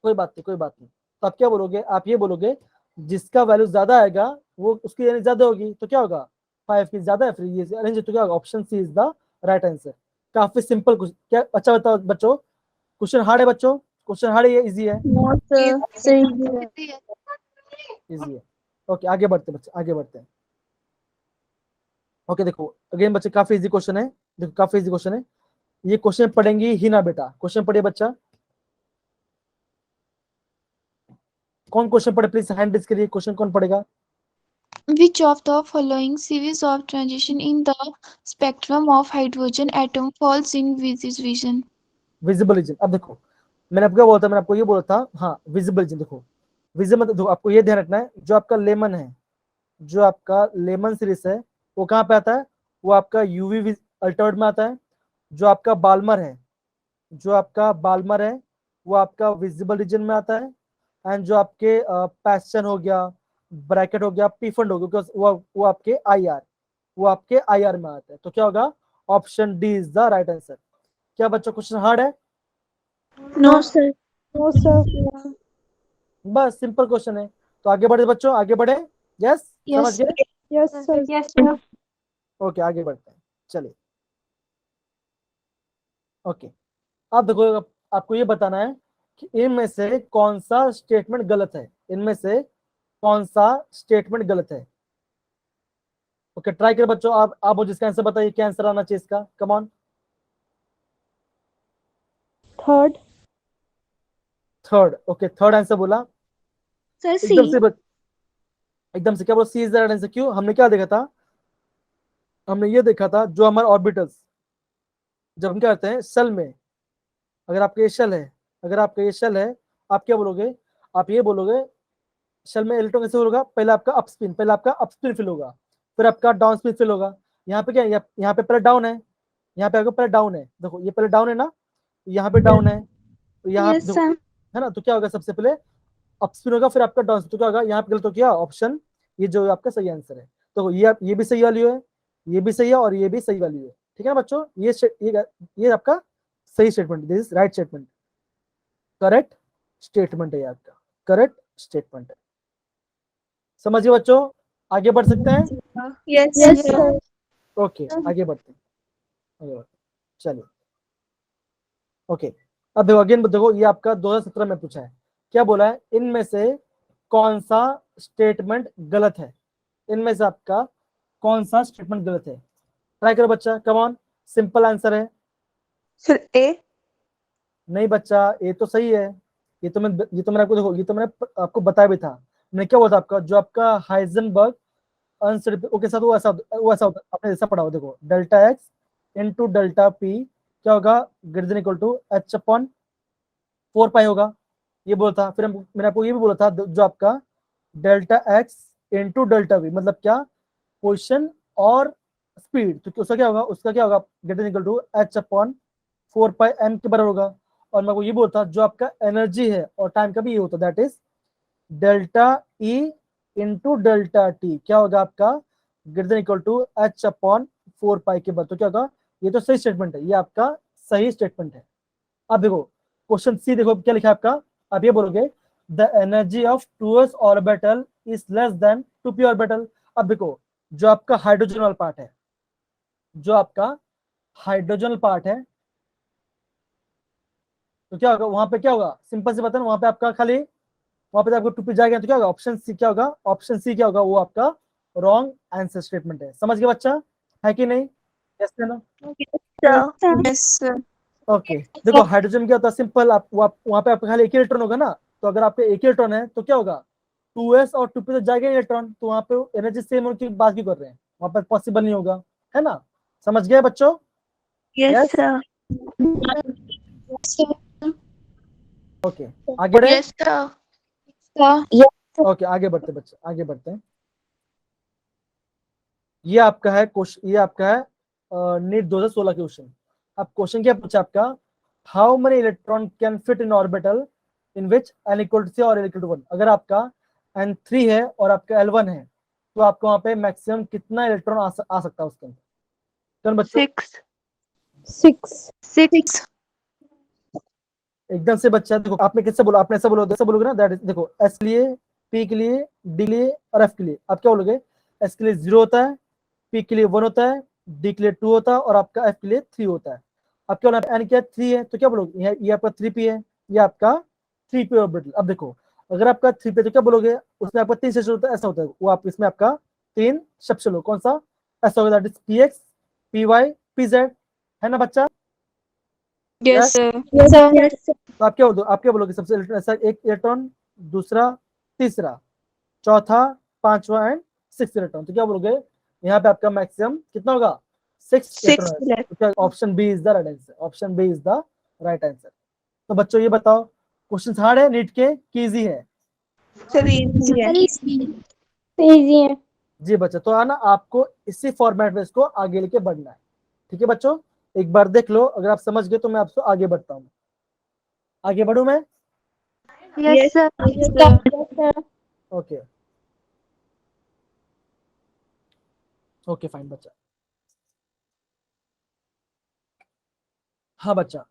कोई बात नहीं, कोई बात नहीं, तो आप क्या बोलोगे? आप ये बोलोगे जिसका वैल्यू ज्यादा आएगा वो उसकी यानी ज्यादा होगी, तो क्या होगा 5 की ज्यादा है, फिर ये अरेंज, तो क्या होगा? Option C is the right answer. काफी सिंपल क्या? अच्छा बताओ बच्चों, क्वेश्चन हार्ड है बच्चों? क्वेश्चन हार्ड है या इजी है? No, sir. Sir, easy. Easy है। ओके आगे बढ़ते हैं बच्चे, आगे बढ़ते हैं। ओके देखो अगेन बच्चे, काफी इजी क्वेश्चन है, देखो काफी इजी क्वेश्चन है। ये क्वेश्चन पढ़ेंगी ही ना बेटा, क्वेश्चन पढ़िए बच्चा। कौन क्वेश्चन पढ़े प्लीज हैंड रेज करिए, क्वेश्चन कौन पढ़ेगा? Which of the following series of transition in the spectrum of hydrogen atom falls in this vision? Visible region. अब देखो मैंने आपको क्या बोला था, मैंने आपको ये बोला था, हाँ विजिबल रीजन। देखो विजिबल मतलब आपको ये ध्यान रखना है, जो आपका लेमन है, जो आपका लेमन सीरीज है वो कहाँ पे आता है? वो आपका यूवी अल्टर्ड में आता है। जो आपका बाल्मर है, जो आपका बाल्मर है वो आपका विजिबल रीजन में आता है। एंड जो आपके पैशन हो गया, ब्रैकेट हो गया, पीफंड हो गया, because वो आपके आईआर, वो आपके आईआर में आता है। तो क्या होगा? Option D is the right answer. क्या बच्चों क्वेश्चन हार्ड है? No, sir. No, sir. बस सिंपल क्वेश्चन है। तो आगे बढ़े बच्चों, आगे बढ़े। यस समझ Yes, गए? yes, sir. Yes, sir. Okay आगे बढ़ते हैं, चलिए। ओके अब देखो, आपको ये बताना है कि इनमें से कौन सा स्टेटमेंट गलत है, इनमें से कौन सा स्टेटमेंट गलत है। ओके ट्राई करें बच्चों, आप मुझे इसका आंसर बताइए, क्या आंसर आना चाहिए इसका, come on. Third. Third, okay third answer बोला Sir, एकदम C. से एकदम से क्या बोला? सी इज द राइट आंसर। क्यों? हमने क्या देखा था? हमने ये देखा था जो हमारे ऑर्बिटल्स, जब हम क्या करते हैं शेल में, अगर आपका ये शेल है, अगर आपका ये शेल है, आप क्या बोलोगे? आप ये बोलोगे शेल में इलेक्ट्रॉन कैसे होगा? पहले आपका अप स्पिन, पहले आपका अप स्पिन फिल होगा, फिर आपका डाउन स्पिन फिल होगा। यहाँ पे क्या है? यहाँ पे पहले डाउन है, यहाँ पे आपका पहले डाउन है, देखो ये पहले डाउन है ना, यहाँ पे डाउन है, तो यहाँ Yes, देखो sir. है ना, तो क्या होगा? सबसे पहले अप स्पिन होगा, फिर आपका डाउन स्पिन, तो क्या होगा? यहाँ पे गलत हो गया ऑप्शन, ये जो आपका सही आंसर है। तो ये भी सही वाली है, ये भी सही है, और ये भी सही वाली है। ठीक है ना बच्चों? ये आपका सही statement, this is right statement, correct statement है ये आपका, करेक्ट स्टेटमेंट है। समझिए बच्चों, आगे बढ़ सकते हैं? Yes, Yes, sir. ओके आगे बढ़ते हैं, आगे बढ़ते हैं, चलिए। ओके अब देखो अगेन देखो, ये आपका 2017 में पूछा है, क्या बोला है? इनमें से कौन सा स्टेटमेंट गलत है, इनमें से आपका कौन सा स्टेटमेंट गलत है? ट्राई करो बच्चा, कम ऑन, सिंपल आंसर है। Sir, A. नहीं बच्चा, ये तो सही है, ये तो मैंने आपको देखो, ये तो मैंने आपको बताया भी था। मैंने क्या बोला था आपका, जो आपका हाइजेनबर्ग अनसर्टेनिटी के साथ वो ऐसा होता, आपने ऐसा पढ़ा हो, देखो delta x into delta p क्या होगा? Greater than equal to h upon 4 pi होगा, ये बोला था। फिर मैंने आपको ये भी बोला था, जो आपका delta x into delta we मतलब क्या? पोजिशन और स्पीड, तो उसका क्या होगा? उसका क्या होगा? Greater than equal to h upon 4 pi m के बराबर होगा। और मैं आपको ये बोलता, जो आपका एनर्जी है और टाइम का भी ये होता, that is delta E into delta t क्या होगा आपका? Greater than equal to h upon 4 pi के बराबर। तो क्या होगा? ये तो सही स्टेटमेंट है, ये आपका सही स्टेटमेंट है। अब देखो क्वेश्चन सी, देखो क्या लिखा है आपका, आप ये बोलोगे the energy of 2s orbital is less than 2p orbital. अब देखो जो आपका हाइड्रोजन वाला पार्ट है, जो आपका हाइड्रोजन पार्ट है, तो क्या होगा वहां पे? क्या होगा? सिंपल से बताना, वहां पे आपका खाली, वहां पे आपको 2p जाएगा, तो क्या होगा? ऑप्शन सी क्या होगा? ऑप्शन सी क्या होगा? वो आपका रॉन्ग आंसर स्टेटमेंट है। समझ गए बच्चा, है कि नहीं? यस ना? Sir. Yes, sir. ओके देखो हाइड्रोजन क्या होता है? सिंपल, वहां पे आपका खाली एक ही इलेक्ट्रॉन होगा ना, तो अगर आपके एक ही इलेक्ट्रॉन है तो क्या होगा? 2s और 2p तो जाएगा इलेक्ट्रॉन, तो वहां पे एनर्जी सेम होने की बात क्यों कर रहे हैं? वहां पर पॉसिबल नहीं होगा, है ना? समझ गए बच्चों? Yes, yes sir. ओके आगे बढ़े। Yes, sir. Sir. ओके आगे बढ़ते बच्चे, आगे बढ़ते हैं। ये आपका है क्वेश्चन, ये आपका है नीट 2016 के क्वेश्चन। अब क्वेश्चन क्या पूछा आपका, how many electron can fit in orbital in which n equal to 3 और n इक्वल टू 1। अगर आपका n3 है और आपका L1 है तो आपको वहां पे मैक्सिमम कितना इलेक्ट्रॉन आ सकता है उसके अंदर। कौन बच्चों? 6 एकदम से बच्चा, देखो आपने किससे बोला, आपने ऐसा बोलोगे ना, दैट इज, देखो एस के लिए, पी के लिए, डी के लिए और एफ के लिए आप क्या बोलोगे, एस के लिए 0 होता है, पी के लिए 1 होता है, डी के लिए 2 होता है और आपका एफ के लिए 3 होता है। अब क्या बोला, एन क्या 3 है तो क्या बोलोगे, ये आपका 3p है, ये आपका 3p ऑर्बिटल। अब देखो अगर आपका 3p तो क्या बोलोगे, उसमें आपका 3 सेक्शन होता है, ऐसा होता है वो, आप इसमें आपका 3 सेक्शन हो, कौन सा, ऐसा होगा, that is px py pz, है ना बच्चा? Yes, sir. तो आप क्या बोलोगे, सबसे ऐसा एक इलेक्ट्रॉन, दूसरा, तीसरा, चौथा, पांचवा एंड 6 इलेक्ट्रॉन, तो क्या बोलोगे यहाँ पे आपका मैक्सिमम कितना होगा, 6 Six इलेक्ट्रॉन। तो क्या option B is the right answer, option B is the right answer. तो बच्चों ये बताओ, क्वेश्चन हार्ड है नीट के कि इजी है? Sir, easy है. इजी है। जी बच्चा, तो आना आपको इसी फॉर्मेट में इसको आगे लेके बढ़ना है, ठीक है बच्चों? एक बार देख लो, अगर आप समझ गए तो मैं आपसे आगे बढ़ता हूँ। आगे बढ़ू मैं? Yes, sir. sir. Okay okay fine बच्चा। हाँ बच्चा,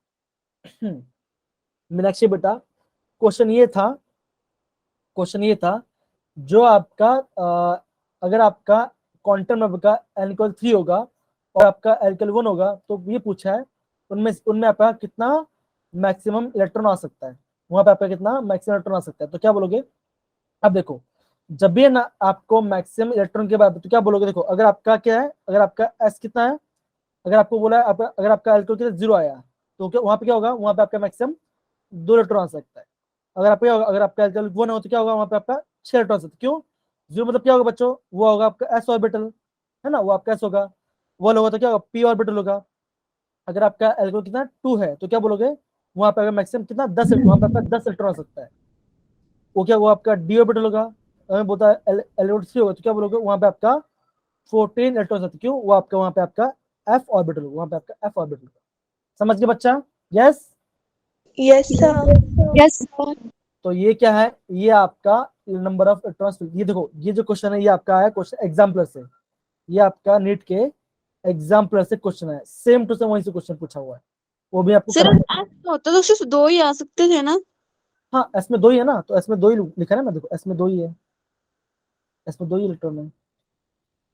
मीनाक्षी बेटा, क्वेश्चन ये था जो आपका अगर आपका क्वांटम नंबर का n इक्वल 3 होगा और आपका l इक्वल 1 होगा तो ये पूछा है उनमें उनमें आपका कितना मैक्सिमम इलेक्ट्रॉन आ सकता है, वहां पे आपका कितना मैक्सिमम इलेक्ट्रॉन आ सकता है, तो क्या बोलोगे? अब देखो जब भी ना आपको मैक्सिमम इलेक्ट्रॉन के बाद तो क्या बोलोगे, देखो अगर आपका क्या है, अगर आपका s कितना है, अगर आपको बोला है अगर आपका l कितना 0 आया तो क्या वहां पे क्या होगा, वहां पे आपका मैक्सिमम 2 इलेक्ट्रॉन आ सकता है। अगर आपका अगर आपका एल्काइल 1 हो तो क्या होगा, वहां पे आपका 6 इलेक्ट्रॉन आ सकता है। क्यों? 0 मतलब क्या होगा बच्चों, वो होगा आपका s ऑर्बिटल, है ना, वो आपका s होगा। 1 होगा तो क्या होगा, p ऑर्बिटल होगा। अगर आपका एल्कोहल कितना 2 है तो क्या बोलोगे, वहां पे अगर मैक्सिमम कितना 10, वहां पे आपका 10 इलेक्ट्रॉन आ सकता है, वो क्या, वो आपका d ऑर्बिटल होगा। अगर बोलता है एल 3 होगा तो क्या बोलोगे, वहां पे आपका 14 इलेक्ट्रॉन आते, क्यों, वो आपका वहां पे आपका f ऑर्बिटल होगा, वहां पे आपका f ऑर्बिटल होगा। समझ गए बच्चा? यस। Yes, sir. सर। तो ये क्या है, ये आपका नंबर ऑफ इलेक्ट्रॉन्स, ये देखो ये जो क्वेश्चन है ये आपका है क्वेश्चन एग्जाम्पलर से, ये आपका नीट के एग्जाम्पलर से क्वेश्चन है, सेम टू सेम वहीं से क्वेश्चन पूछा हुआ है, वो भी आपको सर करना। होता तो सिर्फ 2 ही आ सकते थे ना? हाँ एस में 2 ही है ना, तो एस में 2 ही लिखा है ना, देखो एस में 2 ही है, एस में 2 ही इलेक्ट्रॉन है,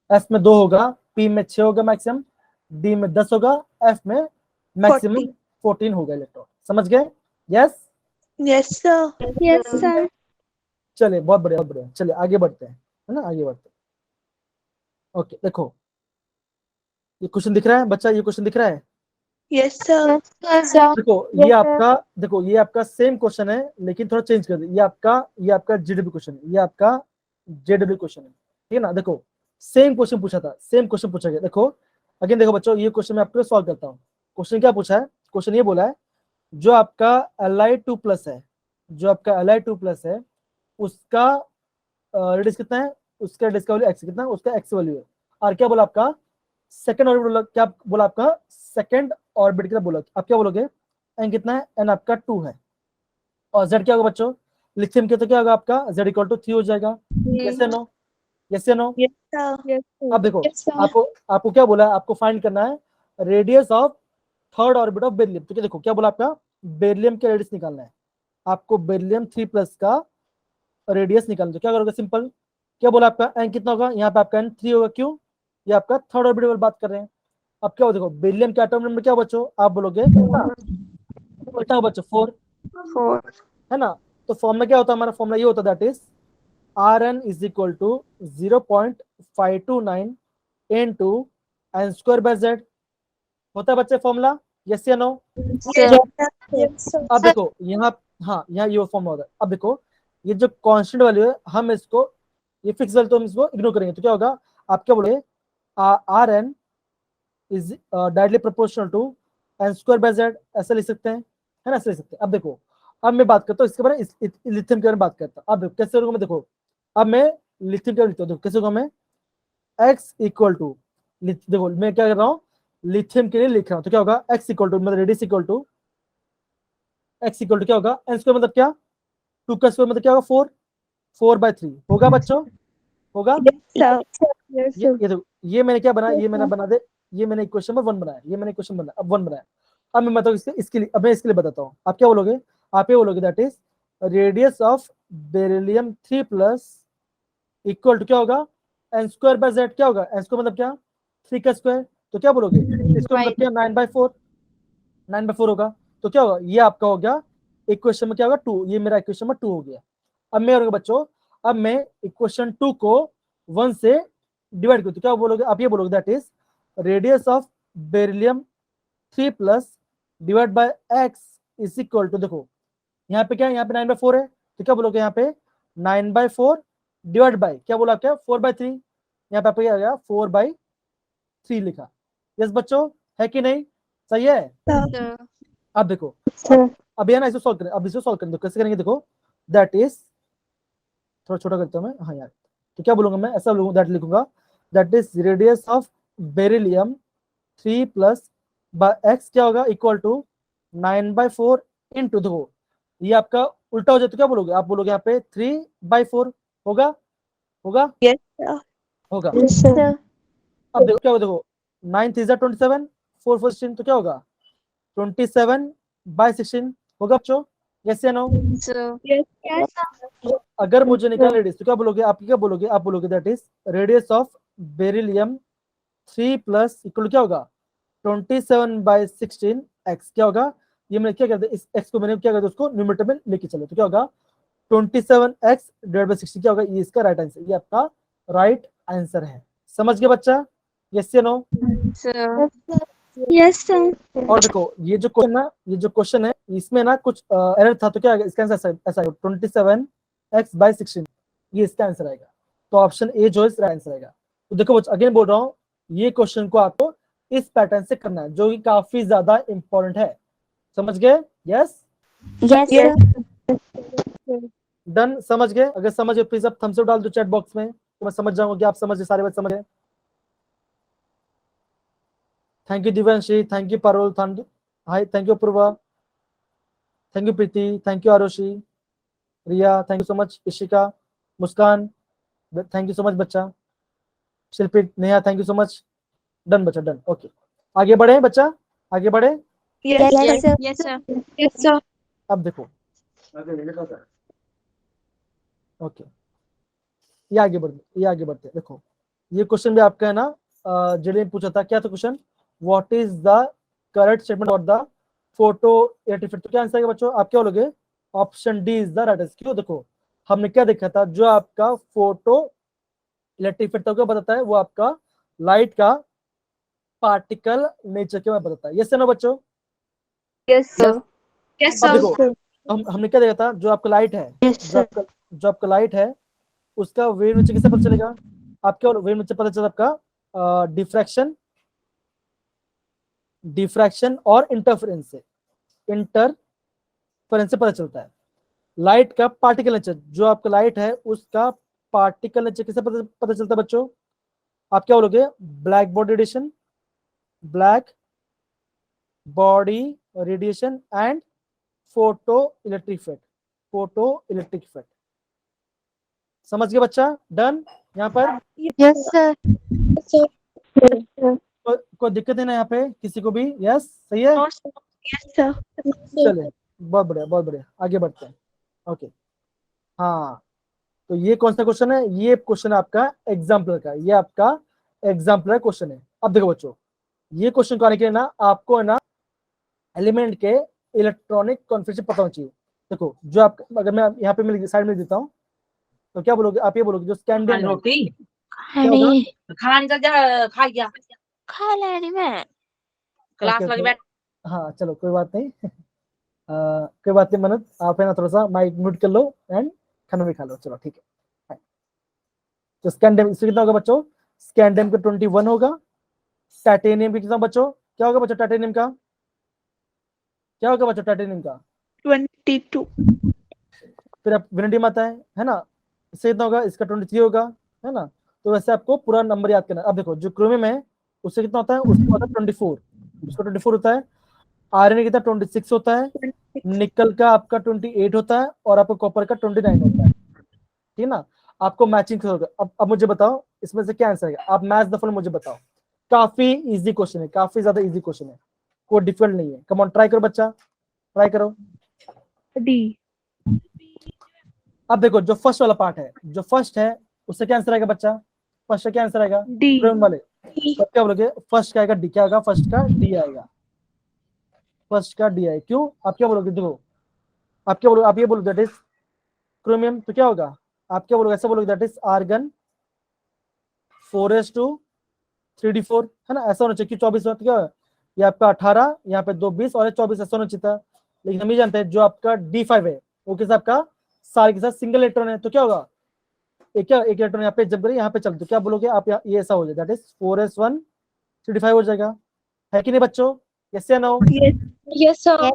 एस में 2 होगा, पी में 6 होगा मैक्सिमम, डी में 10 होगा, एफ में मैक्सिमम 14 होगा इलेक्ट्रॉन। समझ गए? यस। Yes, sir. सर। चलिए बहुत बढ़िया बहुत बढ़िया, चलिए आगे बढ़ते हैं, है ना, आगे बढ़ते हैं। ओके देखो ये क्वेश्चन दिख रहा है बच्चा, ये क्वेश्चन दिख रहा है, Yes, sir. सर। देखो ये आपका सेम क्वेश्चन है लेकिन थोड़ा चेंज कर दे, ये आपका जेडब्ल्यू क्वेश्चन है, ये आपका जेडब्ल्यू क्वेश्चन है, ठीक है ना। देखो सेम क्वेश्चन पूछा था, सेम क्वेश्चन पूछा गया, देखो अगेन देखो बच्चों, ये क्वेश्चन मैं आपको सॉल्व करता हूँ। क्वेश्चन क्या पूछा है, क्वेश्चन ये बोला है जो आपका Li2+ है, जो आपका Li2+ है उसका रेडियस कितना है, उसका रेडियस का वैल्यू x कितना है, उसका x वैल्यू है। और क्या बोला आपका सेकंड ऑर्बिट बोला, क्या बोला आपका सेकंड ऑर्बिट कितना बोला, आप क्या बोलोगे, n कितना है, n आपका 2 है। और z क्या होगा बच्चों, लिथियम के तो क्या होगा आपका z इक्वल टू 3 हो जाएगा। यस या नो, यस या नो। Yes, sir. अब देखो आपको क्या बोला है, आपको फाइंड करना है radius of third orbit of beryllium, तो क्या देखो क्या बोला आपका, बेरिलियम का रेडियस निकालना है आपको, बेरिलियम 3+ का रेडियस निकालना, तो क्या करोगे, सिंपल, क्या बोला आपका n कितना होगा, यहाँ पे आपका n 3 होगा, क्यों, ये आपका थर्ड ऑर्बिट वाली बात कर रहे हैं। अब क्या हो, देखो बेरिलियम के एटॉमिक नंबर क्या बच्चों, आप बोलोगे कितना, कितना बच्चों 4, 4. है ना। तो फॉर्मूला क्या होता है, हमारा फॉर्मूला ये होता है, that is Rn is equal to 0.529 into n²/z, होता है बच्चे फॉर्मूला, यस या नो। Yes, sir. अब देखो यहाँ, हाँ यहाँ ये फॉर्मूला होता है। अब देखो ये जो कांस्टेंट वैल्यू है हम इसको, ये फिक्स वैल्यू तो हम इसको इग्नोर करेंगे, तो क्या होगा, आप क्या बोलोगे, Rn is directly proportional to n²/z, ऐसा लिख सकते हैं, है ना, ऐसा लिख सकते हैं। अब देखो अब मैं बात करता हूँ इसके बारे में, लिथियम के बारे में बात करता हूँ। अब देखो कैसे होगा, मैं देखो अब मैं लिथियम के लिखता हूँ, देखो कैसे होगा, मैं x इक्वल टू, देखो मैं क्या कर रहा हूँ, लिथियम के लिए लिख रहा हूं तो क्या होगा x इक्वल टू मतलब radius equal to x equal to क्या होगा n स्क्वायर मतलब क्या 2 का स्क्वायर मतलब क्या होगा 4/3 होगा बच्चों, होगा। Yes, sir. ये देखो ये मैंने क्या बनाया, ये मैंने बना दे, ये मैंने इक्वेशन नंबर 1 बनाया, ये मैंने इक्वेशन बनाया, अब 1 बनाया। अब मैं बताऊँ इसके लिए, अब मैं इसके लिए बताता हूँ। आप क्या बोलोगे, आप ये बोलोगे that is radius of beryllium 3 plus equal to क्या होगा एन स्क्वायर बाय जेड, क्या होगा एन स्क्वायर मतलब क्या 3 का स्क्वायर, तो क्या बोलोगे इसको मतलब क्या 9/4, 9/4 होगा। तो क्या होगा ये आपका हो गया इक्वेशन में क्या होगा 2, ये मेरा इक्वेशन में 2 हो गया। अब मैं करूंगा बच्चों, अब मैं इक्वेशन 2 को 1 से डिवाइड करूँ तो क्या बोलोगे, आप ये बोलोगे that is radius of beryllium 3 plus divide by x is equal to, देखो यहाँ पे क्या है, यहाँ पे 9/4 है तो क्या बोलोगे यहाँ पे 9/4 डिवाइड बाय क्या बोला क्या 4/3, यहाँ पे आपको क्या आ गया 4/3 लिखा। यस बच्चों है कि नहीं, सही है। अब देखो अब ये ना इसे सॉल्व करें, अब इसे सॉल्व करें तो कैसे करेंगे, देखो दैट इज थोड़ा छोटा करता हूं मैं, हाँ यार तो क्या बोलूंगा मैं, ऐसा दैट लिखूंगा that is radius of beryllium 3 plus by x क्या होगा इक्वल टू 9/4 इंटू, देखो ये आपका उल्टा हो जाए तो क्या बोलोगे, आप बोलोगे यहाँ पे 3/4 होगा, होगा Yes, sir. होगा। Yes, sir. अब देखो क्या होगा, देखो 9 3 27 4 4 16 तो क्या होगा 27/16 होगा बच्चों, यस या नो। Yes, yes. तो अगर मुझे निकाल रेडियस तो क्या बोलोगे, आप क्या बोलोगे, आप बोलोगे that is radius of beryllium 3 plus equal क्या होगा 27/16 एक्स, क्या होगा ये मैंने क्या करते इस एक्स को मैंने क्या करते उसको न्यूमरेटर में लेके चलो तो क्या होगा 27x डिवाइड बाय 60 क्या होगा, ये इसका राइट आंसर, ये आपका राइट आंसर है। समझ गए बच्चा, यस या नो। Yes, sir. और देखो ये जो क्वेश्चन ना, ये जो क्वेश्चन है इसमें ना कुछ एरर था तो क्या आएगा इसका आंसर ऐसा 27x/16 ये इसका आंसर आएगा, तो ऑप्शन ए जो है इसका आंसर आएगा। तो देखो अगेन बोल रहा हूँ ये क्वेश्चन को आपको इस पैटर्न से करना है जो कि काफी ज्यादा इंपॉर्टेंट है, समझ गए, यस Yes, sir. डन, समझ गए। अगर समझ गए प्लीज आप थम्स अप डाल दो चैट बॉक्स में तो मैं समझ जाऊंगा कि आप समझ गए, सारे बात समझ गए। Thank you Divyanshi, thank you Parul, hi thank you Apoorva, thank you Preeti, thank you Aarushi, Riya thank you so much, Ishika, Muskan thank you so much बच्चा, Shilpi, Neha thank you so much. Done बच्चा डन, ओके आगे बढ़े बच्चा, आगे बढ़े। Yes, sir. Yes, sir. Yes, sir. अब देखो okay ये आगे बढ़ते देखो ये क्वेश्चन भी आपका है ना, जेडी ने पूछा था, क्या था question, what is the correct statement of the photo electric, तो क्या आंसर है बच्चों, आप क्या बोलोगे option D is the right answer. क्यों, देखो हमने क्या देखा था, जो आपका फोटो इलेक्ट्रिक इफेक्ट क्या बताता है, वो आपका लाइट का पार्टिकल नेचर के बारे में बताता है, यस नो बच्चों। Yes, sir. Yes, अब sir. देखो हमने क्या देखा था, जो आपका लाइट है, Yes, sir. जो आपका लाइट है उसका वेव नेचर कैसे पता चलेगा, आपका वेव नेचर पता चला आपका डिफ्रैक्शन और इंटरफेरेंस से पता चलता है। लाइट का पार्टिकल नेचर, जो आपका लाइट है उसका पार्टिकल नेचर कैसे पता चलता है बच्चों, आप क्या बोलोगे black body radiation and photo electric effect, समझ गए बच्चा, डन यहाँ पर। Yes, sir. Yes, sir. कोई दिक्कत है ना यहाँ पे किसी को भी, यस सही है। Yes, sir. चले बहुत बढ़िया आगे बढ़ते हैं, ओके हाँ तो ये कौन सा क्वेश्चन है, ये क्वेश्चन आपका एग्जाम्पलर का, ये आपका एग्जाम्पलर क्वेश्चन है। अब देखो बच्चों ये क्वेश्चन को आने के लिए ना आपको है ना एलिमेंट के इलेक्ट्रॉनिक कॉन्फिगरेशन पता होना चाहिए। देखो जो आप अगर मैं यहाँ पे मैं साइड में देता हूँ तो क्या बोलोगे, आप ये बोलोगे जो स्कैंडियम है रोटी क्या होगा, खाना निकल जा, खा गया खा लेनी मैं। क्लास Okay, लगे okay. बैठ। हाँ चलो कोई बात नहीं कोई बात नहीं मनोज, आप है ना थोड़ा सा माइक म्यूट कर लो एंड खाना भी खा लो, चलो ठीक है। तो स्कैंडियम इससे कितना होगा बच्चों, स्कैंडियम का 21 होगा, टाइटेनियम का कितना बच्चों, क्या होगा बच्चों टाइटेनियम का, क्या होगा बच्चों टाइटेनियम का 22. फिर आप वेनेडियम आता है ना, इससे कितना होगा, इसका 23 होगा, है ना। तो वैसे आपको पूरा नंबर याद करना है। अब देखो जो क्रोमियम है उससे कितना होता है, उसका होता है 24, उसका 24 होता है। आयरन कितना 26 होता है, 26. निकल का आपका 28 होता है, और आपका कॉपर का 29 होता है, ठीक है ना। आपको मैचिंग होगा। अब मुझे बताओ इसमें से क्या आंसर है, आप मैच द फॉलोइंग मुझे बताओ। काफी इजी क्वेश्चन है, काफी ज्यादा इजी क्वेश्चन है, कोई डिफिकल्ट नहीं है। कम ऑन ट्राई करो बच्चा, ट्राई करो। D. अब देखो जो फर्स्ट वाला पार्ट है, जो फर्स्ट है उससे क्या आंसर आएगा बच्चा, फर्स्ट का क्या आंसर आएगा D. प्रेम वाले, तो क्या बोलोगे, फर्स्ट का आएगा डी, क्या आएगा फर्स्ट का डी आएगा, फर्स्ट का डी आएगा। क्यों, आप क्या बोलोगे, देखो आप क्या बोलोगे, आप ये बोलोगे दैट इज क्रोमियम, तो क्या होगा, आप क्या बोलोगे, ऐसा बोलोगे that is argon 4s2 3d4, है ना, ऐसा होना चाहिए कि 24 बात क्या है, ये आपका 18, यहाँ पे 2 20 और ये 24, ऐसा होना चाहिए था। लेकिन हम ये जानते हैं जो आपका D5 है वो किस आपका सारे के साथ सिंगल इलेक्ट्रॉन है, तो क्या होगा, एक इलेक्ट्रॉन यहाँ पे जब करें यहाँ पे चल, तो क्या बोलोगे आप, ये ऐसा हो जाएगा दैट इज 4s1 3d5 हो जाएगा, है कि नहीं बच्चों, यस या नो। Yes. Yes, sir.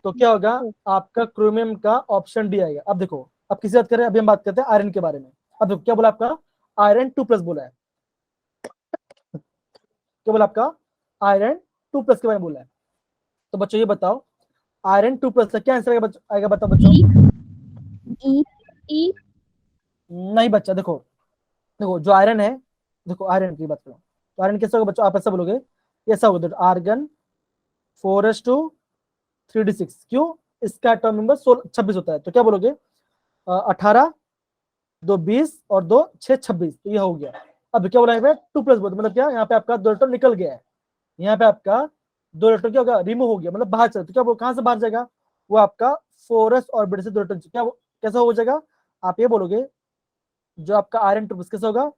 तो क्या होगा आपका क्रोमियम का ऑप्शन डी आएगा। अब देखो, अब किसी बात करें, अभी हम बात करते हैं आयरन के बारे में। अब देखो क्या बोला आपका, आयरन 2+ बोला है, क्या बोला आपका, आयरन 2+ के बारे में बोला है। तो बच्चों ये बताओ आयरन 2+ का क्या आंसर आएगा बताओ बच्चों। E. नहीं बच्चा, देखो देखो जो आयरन है, देखो आयरन की बात करो, तो आयरन कैसा होगा बच्चों, आप ऐसा बोलोगे, ऐसा होगा तो आर्गन 4s2 3d6, क्यों, इसका एटॉमिक नंबर 26 होता है, तो क्या बोलोगे 18 2 20 और 2 6 26, तो ये हो गया। अब क्या बोला है 2+ बोलते मतलब क्या, यहाँ पे आपका 2 इलेक्ट्रॉन निकल गया है, यहाँ पे आपका 2 इलेक्ट्रॉन क्या होगा, रिमूव हो गया, मतलब बाहर चला, तो क्या वो कहां से बाहर जाएगा, वो आपका 4s ऑर्बिट से 2 इलेक्ट्रॉन, क्या कैसा हो जाएगा, आप ये बोलोगे जो आपका आयरन 2+ कैसा होगा,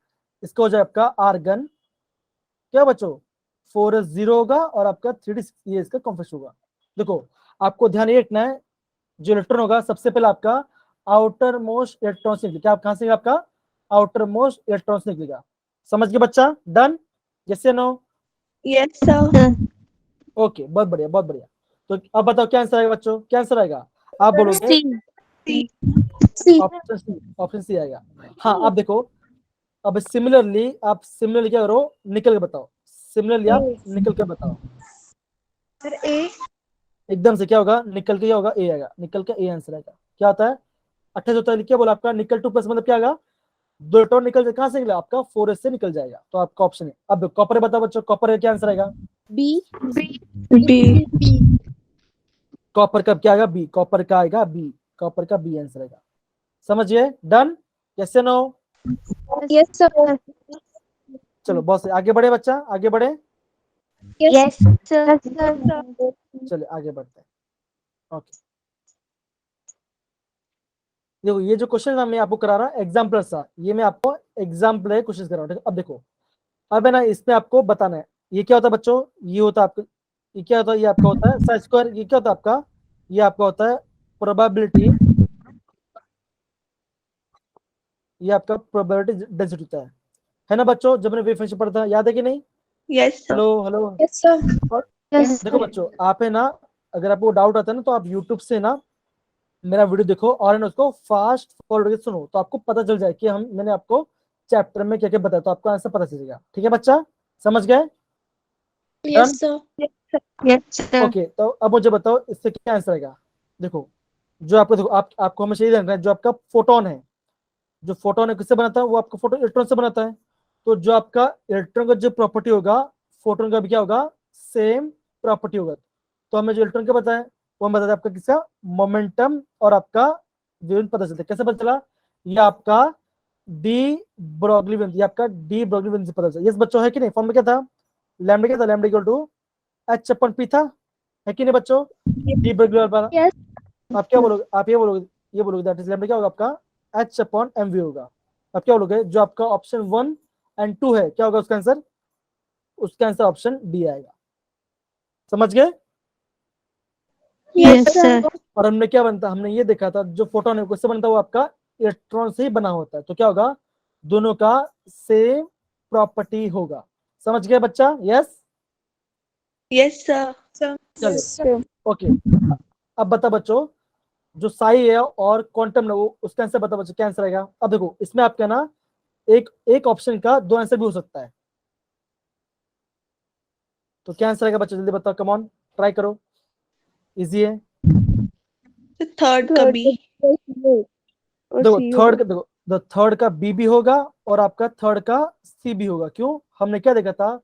इसका हो जाएगा आपका आर्गन क्या बच्चों 4s0 होगा, और आपका 3d6 ये इसका कॉम्प्लेक्स होगा। देखो आपको ध्यान ये रखना है, जो इलेक्ट्रॉन होगा सबसे पहले आपका आउटर मोस्ट इलेक्ट्रॉन से निकलेगा, क्या आप कहां से आपका आउटर मोस्ट इलेक्ट्रॉन से निकलेगा, समझ गए बच्चा, डन, यस या नो। Yes, sir. ओके, बहुत बढ़िया बहुत बढ़िया। तो अब बताओ क्या आंसर आएगा बच्चों, क्या आंसर आएगा, आप बोलोगे C. C. C. Option C, option C आएगा। हाँ अब देखो, अब सिमिलरली आप सिमिलरली क्या करो, निकल के बताओ, सिमिलरली आप निकल के बताओ, Sir, A. एकदम से क्या होगा, निकल के क्या होगा, ए आएगा, निकल के ए आंसर आएगा। क्या होता है 28 होता है, क्या बोला आपका निकल 2+ मतलब क्या आएगा, 2 इलेक्ट्रॉन निकल कहां से निकला आपका 4s से निकल जाएगा, तो आपका ऑप्शन है। अब कॉपर बताओ बच्चों, कॉपर का क्या आंसर आएगा, B. B. B. कॉपर का क्या आएगा बी, कॉपर का आएगा बी, कॉपर का बी आंसर आएगा, समझिए, डन, यस या नो। Yes, sir. चलो बहुत से आगे बढ़े बच्चा, आगे बढ़े, Yes, sir. चलिए आगे बढ़ते हैं। ओके देखो ये जो क्वेश्चन मैं आपको करा रहा हूँ एग्जाम्पल सा, ये मैं आपको एग्जाम्पल कोशिश कर रहा हूँ। अब देखो, अब है ना इसमें आपको बताना है, ये क्या होता है बच्चों, ये होता है आपका, ये क्या होता है, ये आपका होता है साइन स्क्वायर, ये क्या होता है आपका, ये आपका होता है प्रोबेबिलिटी, ये आपका प्रोबेबिलिटी डेंसिटी होता है ना बच्चों, जब मैंने वेव फंक्शन पढ़ा था, याद है कि नहीं, Yes, sir. Hello hello. Yes, sir. और Yes, देखो बच्चों आप है ना, अगर आपको डाउट आता है ना, तो आप यूट्यूब से ना मेरा वीडियो देखो और है ना उसको फास्ट फॉरवर्ड सुनो, तो आपको पता चल जाए कि मैंने आपको चैप्टर में क्या क्या बताया, तो आपको आंसर पता चलेगा, ठीक है बच्चा, समझ गए, Yes, sir. Yes, sir. Okay. तो अब मुझे बताओ इससे क्या आंसर आएगा। देखो जो आपको देखो आपको हमेशा ये जानना है, जो आपका फोटोन है, जो फोटोन है किससे बनाता है, वो आपका फोटो इलेक्ट्रॉन से बनाता है, तो जो आपका इलेक्ट्रॉन का जो प्रॉपर्टी होगा, फोटोन का भी क्या होगा, सेम प्रॉपर्टी होगा। तो हमें जो इलेक्ट्रॉन का पता है वो हम बताते हैं आपका किसका, मोमेंटम और आपका वेवलेंथ पता चलता है, कैसे पता चला, ये आपका डी ब्रॉगली वेवलेंथ, ये आपका डी ब्रॉगली वेवलेंथ से पता चला। यस बच्चों, है कि नहीं, फॉर्म में क्या था, लैम्डा क्या था, लैम्डा इक्वल टू h/p था, है कि नहीं बच्चों, डी ब्रॉगली वाला। Yes. आप क्या बोलोगे, आप ये बोलोगे दैट इज लैम्डा क्या होगा आपका h/mv होगा। अब क्या बोलोगे, जो आपका ऑप्शन 1 एंड 2 है, क्या होगा उसका आंसर, उसका आंसर ऑप्शन डी आएगा, समझ गए। Yes, sir. और हमने क्या बनता, हमने ये देखा था जो फोटोन है किससे बनता है, वो आपका इलेक्ट्रॉन से ही बना होता है, तो क्या होगा, दोनों का सेम प्रॉपर्टी होगा, समझ गए बच्चा, यस। Yes, sir. Sir. चलिए ओके, अब बता बच्चों, जो साई है और क्वांटम है वो उसका आंसर बता बच्चों, क्या आंसर आएगा। अब देखो इसमें आपका ना एक एक ऑप्शन का 2 आंसर भी हो सकता है, तो क्या आंसर आएगा बच्चों, जल्दी बताओ, कम ऑन, ट्राई करो, इजी है। थर्ड का बी देखो थर्ड का, देखो द थर्ड का बी भी होगा और आपका थर्ड का सी भी होगा। क्यों, हमने क्या देखा था,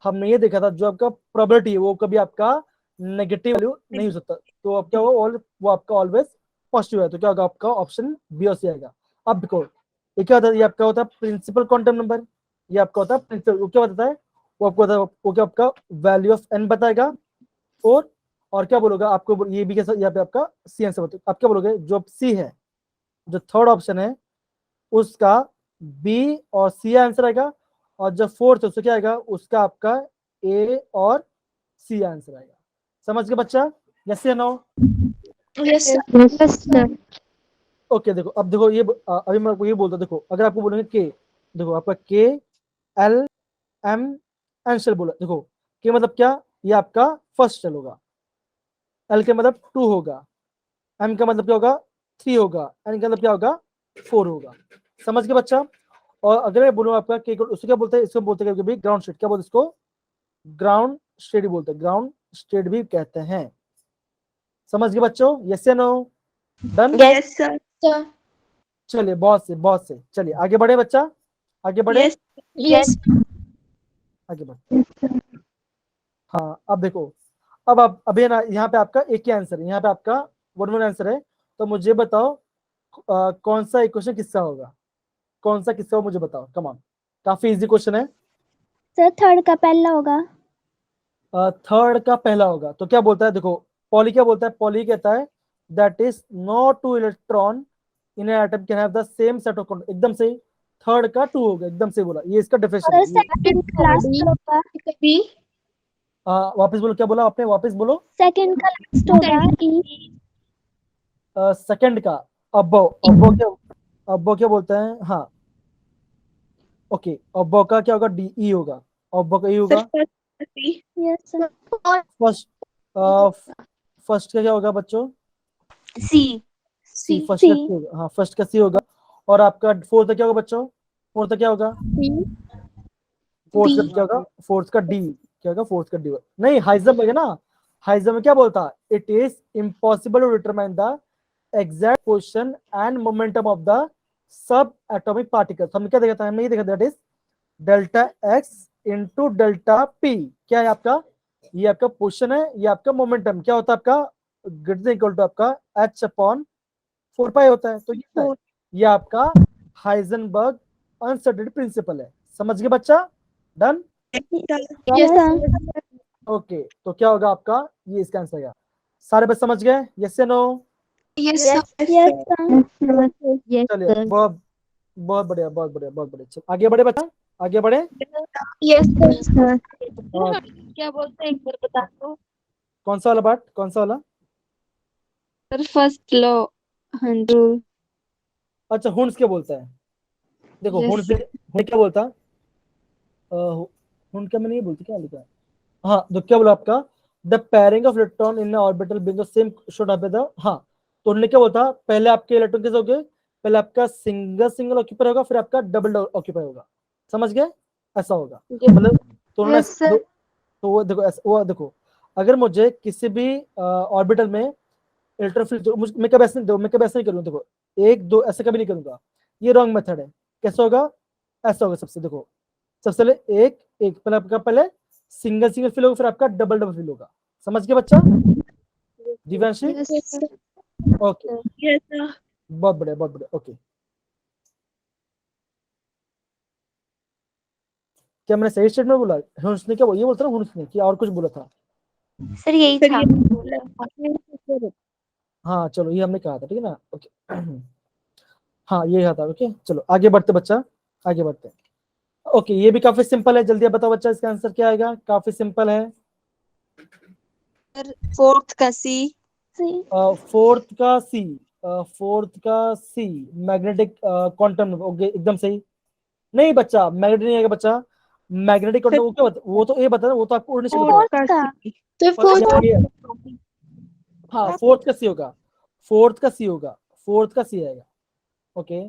हमने ये देखा था जो आपका प्रोबेबिलिटी है वो कभी आपका नेगेटिव वैल्यू नहीं हो सकता, तो अब क्या होगा, वो आपका ऑलवेज पॉजिटिव है, तो क्या होगा आपका ऑप्शन बी और सी आएगा। अब देखो ये क्या होता है, ये आपका होता है प्रिंसिपल क्वांटम नंबर, ये आपका होता है प्रिंसिपल, वो क्या बताता है, वो आपको बताता है, वो क्या आपका वैल्यू ऑफ एन बताएगा, और क्या बोलोगे आपको, ये भी कैसा, यहाँ पे आपका सी आंसर बताओ, आप क्या बोलोगे, जो सी है, जो थर्ड ऑप्शन है उसका बी और सी आंसर आएगा, और जो फोर्थ है उसका क्या आएगा, उसका आपका ए और सी आंसर आएगा। समझ गए बच्चा, यस या नो? Yes sir. ओके देखो, अब देखो ये अभी मैं आपको ये बोलता हूं, देखो अगर आपको बोलेंगे के, देखो आपका के एल एम एन शेल बोला, देखो के मतलब क्या, ये आपका फर्स्ट शेल होगा, एल के मतलब 2 होगा, एम का मतलब क्या होगा 3 होगा, एन का मतलब क्या होगा 4 होगा। समझ गए बच्चा? और अगर मैं बोलूँ आपका के, उसको क्या बोलते हैं, इसको बोलते हैं कभी ग्राउंड स्टेट, क्या बोलते हैं इसको, ग्राउंड स्टेट ही बोलते हैं, ग्राउंड स्टेट भी कहते हैं। समझ गए बच्चों, यस या नो? डन? यस सर चलिए बहुत से चलिए आगे बढ़े बच्चा, आगे बढ़े, यस यस आगे बढ़े। हाँ अब देखो, अब आप अभी ना यहाँ पे आपका एक ही आंसर है, यहाँ पे आपका वन आंसर है, तो मुझे बताओ कौन सा इक्वेशन किसका होगा, कौन सा किसका हो मुझे बताओ, कम ऑन, काफी इजी क्वेश्चन है। सर थर्ड का पहला होगा। थर्ड का पहला होगा, तो क्या बोलता है, देखो पॉली क्या बोलता है, पॉली कहता है that is no two electron in an atom can have the same set of, एकदम सही, थर्ड का 2 होगा, एकदम सही बोला, ये इसका डेफिनेशन सर है। सेकंड का लास्ट होगा। बी वापस बोलो, क्या बोला आपने, वापस बोलो। सेकंड का लास्ट होगा ई। सेकंड का अब्बो क्या बोलते हैं, हाँ ओके, अब्बो का क्या होगा, डी ई होगा, अब्बो का ई होगा। Yes sir. फर्स्ट फर्स्ट का क्या होगा बच्चों, सी सी, फर्स्ट का सी होगा, हाँ फर्स्ट का सी होगा। और आपका फोर्थ का क्या होगा बच्चों, फोर्थ का क्या होगा, फोर्थ का क्या होगा, फोर्थ का डी, क्या होगा फोर्थ का डी, नहीं हाइजेनबर्ग है ना, हाइजेनबर्ग क्या बोलता, it is impossible to determine the exact position and momentum of the sub atomic particles. हमने क्या देखा था, हमने ये देखा, that is delta x into delta p, क्या है आपका, ये आपका पोजीशन है, ये आपका मोमेंटम क्या होता है आपका, ग्रेटर इक्वल टू आपका एच अपॉन 4 पाई होता है, तो ये आपका हाइजेनबर्ग अनसर्टेनिटी प्रिंसिपल है। समझ गए बच्चा, डन? Yes sir. ओके, तो क्या होगा आपका, ये इसका आंसर है, सारे बच्चे समझ गए, यस या नो? Yes yes sir. चलिए बहुत बहुत बढ़िया, बहुत बढ़िया, बहुत बढ़िया, चलो आगे बढ़े बच्चा, आगे बढ़े। Yes sir. क्या बोलते हैं एक बार बता दो कौन सा वाला पार्ट, कौन सा वाला? सर फर्स्ट लॉ रूल अच्छा हुंस क्या बोलता है, देखो Yes. हुन क्या बोलता, हुन क्या, मैंने ये बोलती क्या लिखा है, हाँ तो क्या बोला आपका, the pairing of electron in orbital बिंदु सेम शुड हैव द, हाँ तो उन्होंने क्या बोलता, पहले आपके इलेक्ट्रॉन कैसे होंगे, पहले आपका सिंगल ऑक्यूपाई होगा, फिर आपका डबल ऑक्यूपाई होगा। समझ गए, ऐसा होगा, मतलब तो उन्होंने Yes, sir. तो वो देखो वो देखो, अगर मुझे किसी भी ऑर्बिटल में इलेक्ट्रॉन फिल, मैं कभी ऐसे नहीं, मैं कभी ऐसे नहीं करूंगा, देखो एक दो ऐसे कभी नहीं करूंगा, ये रॉन्ग मेथड है। कैसे होगा, ऐसा होगा, सबसे देखो, सबसे पहले एक एक पहले आपका पहले सिंगल फिल होगा, फिर आपका डबल फिल होगा। समझ गए बच्चा, Divyanshi? Yes, sir. Okay Yes, sir. बहुत बढ़िया, बहुत बढ़िया, ओके। क्या मैंने सही स्टेटमेंट बोला, हुंस ने क्या बोला, ये बोलता ना हुंस ने, कि और कुछ बोला था? सर यही सर था। ये हाँ चलो ये हमने कहा था, ठीक है ना, ओके हाँ ये था, ओके चलो आगे बढ़ते बच्चा, आगे बढ़ते। ओके ये भी काफी सिंपल है, जल्दी बताओ बच्चा इसका आंसर क्या आएगा, काफी सिंपल है। सर फोर्थ का सी फोर्थ का सी, फोर्थ का सी मैग्नेटिक क्वांटम, ओके एकदम सही। नहीं बच्चा मैग्नेटिक नहीं आएगा बच्चा, मैग्नेटिक क्वांटम वो क्या बता, वो तो ये बता, वो तो आपको उड़ने से बता, फोर्थ का सी तो फोर्थ हाँ फोर्थ का सी होगा, फोर्थ का सी होगा, फोर्थ का सी आएगा, ओके।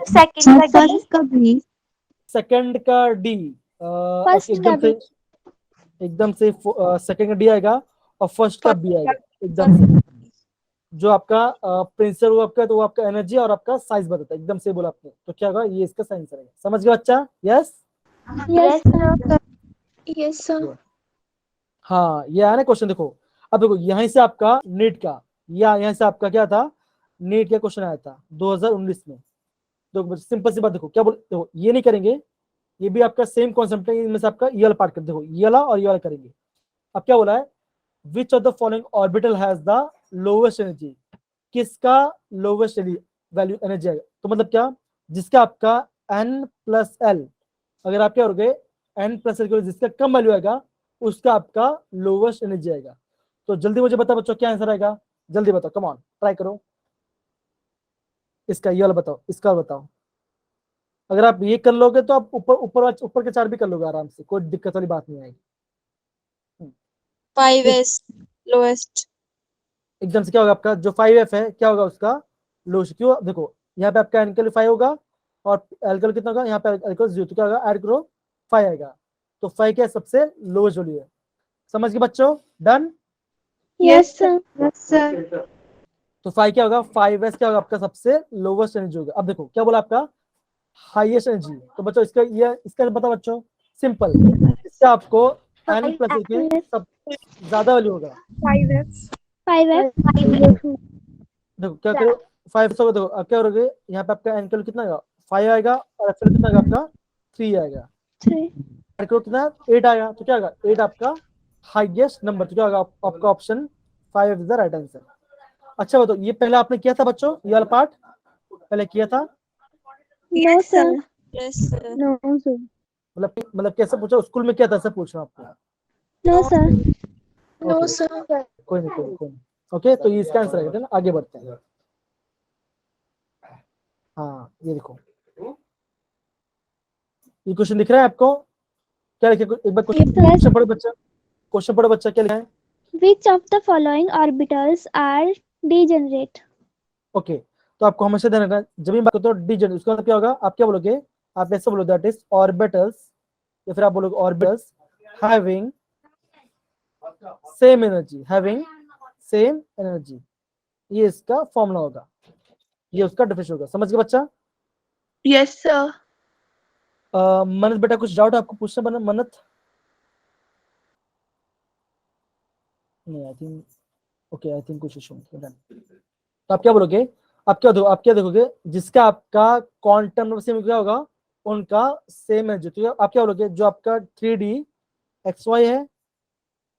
सेकंड का डी फर्स्ट का बी सेकंड का डी, फर्स्ट का एकदम भी। से एकदम से सेकंड का डी आएगा और फर्स्ट का बी आएगा एकदम से। जो आपका प्रिंसिपल वो आपका, तो वो आपका एनर्जी और आपका साइज बताता है, एकदम से बोला आपने, तो क्या होगा, ये इसका साइंस रहेगा। समझ गया बच्चा? Yes Yes, sir. Yes, sir. हाँ, ये आया ना क्वेश्चन। देखो अब देखो, यहीं से आपका नीट का, या यहाँ से आपका क्या था, नीट का क्वेश्चन आया था 2019 में। तो सिंपल सी बात, देखो क्या बोल, देखो ये नहीं करेंगे, ये भी आपका सेम कॉन्सेप्ट है, इनमें से आपका ये वाला पार्ट कर, देखो ये वाला और ये वाला करेंगे। अब क्या बोला है, which of the following orbital has the lowest energy, किसका लोवेस्ट वैल्यू एनर्जी आएगा, तो मतलब क्या, जिसका आपका n+l, अगर आप क्या करोगे n+l, जिसका कम वैल्यू आएगा उसका आपका लोवेस्ट एनर्जी आएगा। तो जल्दी मुझे बताओ बच्चों, क्या आंसर आएगा, जल्दी बताओ, कम ऑन ट्राई करो। इसका ये वाला बताओ, इसका बताओ। अगर आप ये कर लोगे तो आप ऊपर के चार भी कर लोगे आराम से, कोई दिक्कत वाली बात नहीं आएगी। 5s lowest. एकदम से क्या होगा आपका, जो 5F है क्या होगा उसका लोवेस्ट, क्यों, देखो यहाँ पे आपका एल्कल 5 होगा और एल्कल कितना होगा, यहाँ पे एल्कल 0, तो क्या होगा, ऐड करो 5 आएगा, तो 5 क्या सबसे लोवेस्ट वैल्यू है। समझ गए बच्चों? Done. Yes, sir. Yes, sir. तो 5 क्या होगा, 5S क्या होगा आपका सबसे लोवेस्ट एनर्जी होगा। अब देखो क्या बोला आपका, हाईएस्ट एनर्जी, तो बच्चों इसका ये इसका बताओ बच्चों, सिंपल, इसका आपको n+l की सब ज्यादा वैल्यू होगा। 5s. 5F. देखो क्या करो, 5 देखो अब क्या करोगे, यहाँ पे आपका n कितना आएगा, 5 आएगा, और f कितना आएगा आपका 3 आएगा, 3. ऐड करो कितना 8 आएगा, तो क्या आएगा 8 आपका हाईएस्ट नंबर, तो क्या होगा आपका option 5 is the right answer. अच्छा बताओ, ये पहले आपने किया था बच्चों, ये वाला पार्ट पहले किया था? No, sir. Yes, sir. No, sir. मतलब कैसे पूछा, स्कूल में क्या था, ऐसा पूछ रहा हूँ आपको। No, sir. No, Okay. sir. कोई नहीं। ओके, तो ये इसका आंसर है ना, आगे बढ़ते हैं। हाँ ये देखो, ये क्वेश्चन दिख रहा है आपको, क्या लिखे, एक बार क्वेश्चन पढ़ो बच्चा, क्वेश्चन पढ़ो बच्चा, क्या लिखा है। Which of the following orbitals are degenerate? Okay, तो आपको हमेशा ध्यान रखना, जब भी बात करते हो डिजेनरेट, उसका मतलब क्या होगा, आप क्या बोलोगे, आप ऐसे बोलोगे दैट इज ऑर्बिटल्स, या फिर आप बोलोगे orbitals having same energy, having same energy, ये इसका फॉर्मूला होगा, ये उसका डेफिनेशन होगा। समझ गए बच्चा? Yes, sir. मनत बेटा, कुछ डाउट आपको पूछना बना, मनत? नहीं, I think okay, I think कुछ इशू नहीं, डन। तो आप क्या बोलोगे, आप क्या देखोगे, जिसका आपका क्वांटम नंबर सेम क्या होगा, उनका सेम है, जो आप क्या बोलोगे, जो आपका 3D XY है,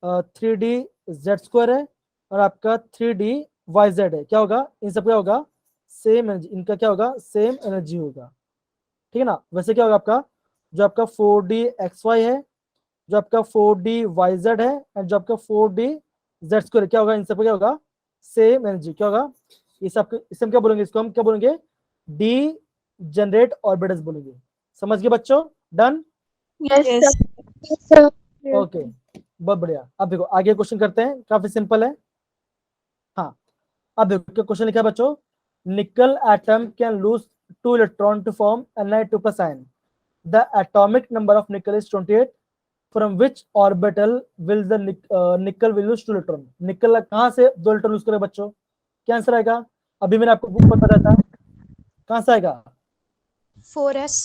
3D Z² है, और आपका 3D YZ है, क्या होगा, इन सब क्या होगा, सेम एनर्जी, इनका क्या होगा, सेम एनर्जी होगा, ठीक है ना। वैसे क्या होगा आपका, जो आपका 4D XY है, जो आपका 4D YZ है, एंड जो आपका 4D Z² है, क्या होगा, इन सब क्या होगा, सेम एनर्जी, क्या होगा, ये सब, इसे हम क्या बोलेंगे, इसको हम क्या बोलेंगे, डी जनरेट ऑर्बिटल्स बोलेंगे। समझ गए बच्चों? Done. Yes, Yes. sir. Yes, sir. Okay, बहुत बढ़िया। अब देखो आगे क्वेश्चन करते हैं, काफी सिंपल है। हाँ, अब देखो क्वेश्चन लिखा है बच्चों, nickel atom can lose 2 electron to form Ni2+ ion. The atomic number of nickel is 28. From which orbital will the nickel will lose 2 electron? निकल कहाँ से 2 इलेक्ट्रॉन लूज करे बच्चों? क्या आंसर आएगा? अभी मैंने आपको बुक पर बताया था, कहाँ से आएगा? 4s.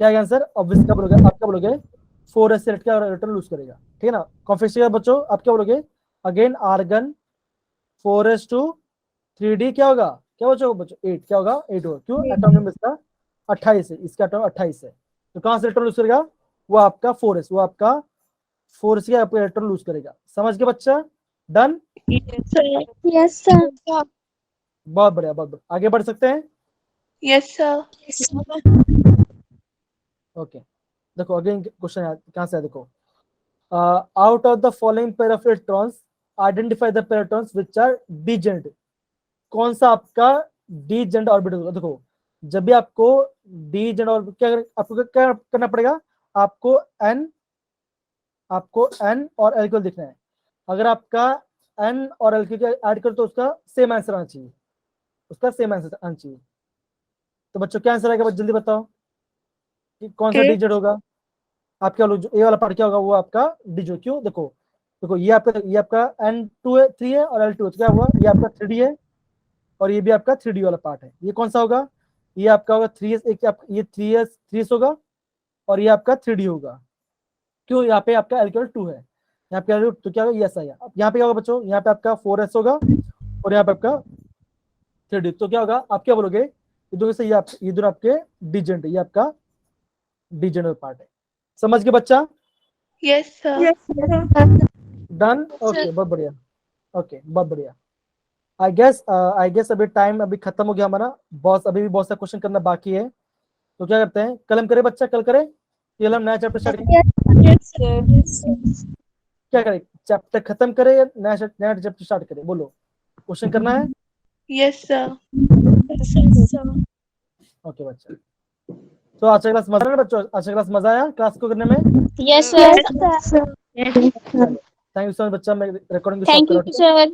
क्या आएगा आंसर? ऑब्वियसली क्या बोलोगे, आप क्या बोलोगे, 4s से क्या इलेक्ट्रॉन लूज करेगा, ठीक है ना। कॉन्फिगरेशन बच्चों, आप क्या बोलोगे, अगेन आर्गन 4s2 3D क्या होगा, क्या बच्चों 8, क्या होगा 8 होगा, क्यों, एटॉमिक नंबर इसका 28 है, इसका एटॉम 28 है, तो कहाँ से इलेक्ट्रॉन लूज करेगा, वो आपका 4s, वो आपका 4s का आपका इलेक्ट्रॉन लूज करेगा। समझ गए बच्चा? Done. Yes, sir. Yes, sir. बहुत बढ़िया, बहुत बढ़िया, आगे बढ़ सकते हैं। Yes, sir. Yes, sir. Okay, देखो अगेन क्वेश्चन कहाँ से है, देखो, out of the following pair of electrons identify the pair electrons which are degenerate. कौन सा आपका डीजेंट ऑर्बिटल होगा? देखो जब भी आपको डीजेंट ऑर्बिटल, आपको क्या करना पड़ेगा, आपको n और l को लिखना है। अगर आपका n और l को ऐड करो तो उसका सेम आंसर आना चाहिए, उसका सेम आंसर आना चाहिए। तो बच्चों क्या आंसर आएगा, जल्दी बताओ कि कौन सा A. डीजेंट होगा? आप क्या लोग ए वाला पार्ट क्या होगा, वो आपका डिजो, क्यों, देखो ये आपका N2 है, 3 है और L2 है, तो क्या हुआ, ये आपका 3D है और ये भी आपका 3D वाला पार्ट है। ये कौन सा होगा, ये आपका होगा 3S, ये 3S होगा और ये आपका 3D होगा, क्यों, यहाँ पे आपका L 2 है, यहाँ पे तो क्या होगा, यस आया। यहाँ पे क्या होगा बच्चों, यहाँ पे आपका 4S होगा और यहाँ पे आपका 3D, तो क्या होगा, आप क्या बोलोगे, ये दोनों से ये दोनों आपके डिजेंट है, ये आपका डिजेंट पार्ट है। समझ गए बच्चा, Yes, sir. डन, ओके, बहुत बढ़िया, ओके, बहुत बढ़िया। आई गेस अभी टाइम अभी खत्म हो गया हमारा, अभी भी बहुत सा क्वेश्चन करना बाकी है, तो क्या करते हैं, कल हम करें बच्चा, कल करें, कल हम नया चैप्टर स्टार्ट करें, Yes, sir. क्या करें, चैप्टर खत्म करें या नया चैप्टर स्टार्ट करें, बोलो, क्वेश्चन करना है, Yes, sir. ओके बच्चा। तो आज का क्लास मजा आया ना बच्चों, आज का क्लास मजा आया क्लास को करने में, Yes, sir. Yes, sir. Thank you so much बच्चा, मैं रिकॉर्डिंग Thank you, sir.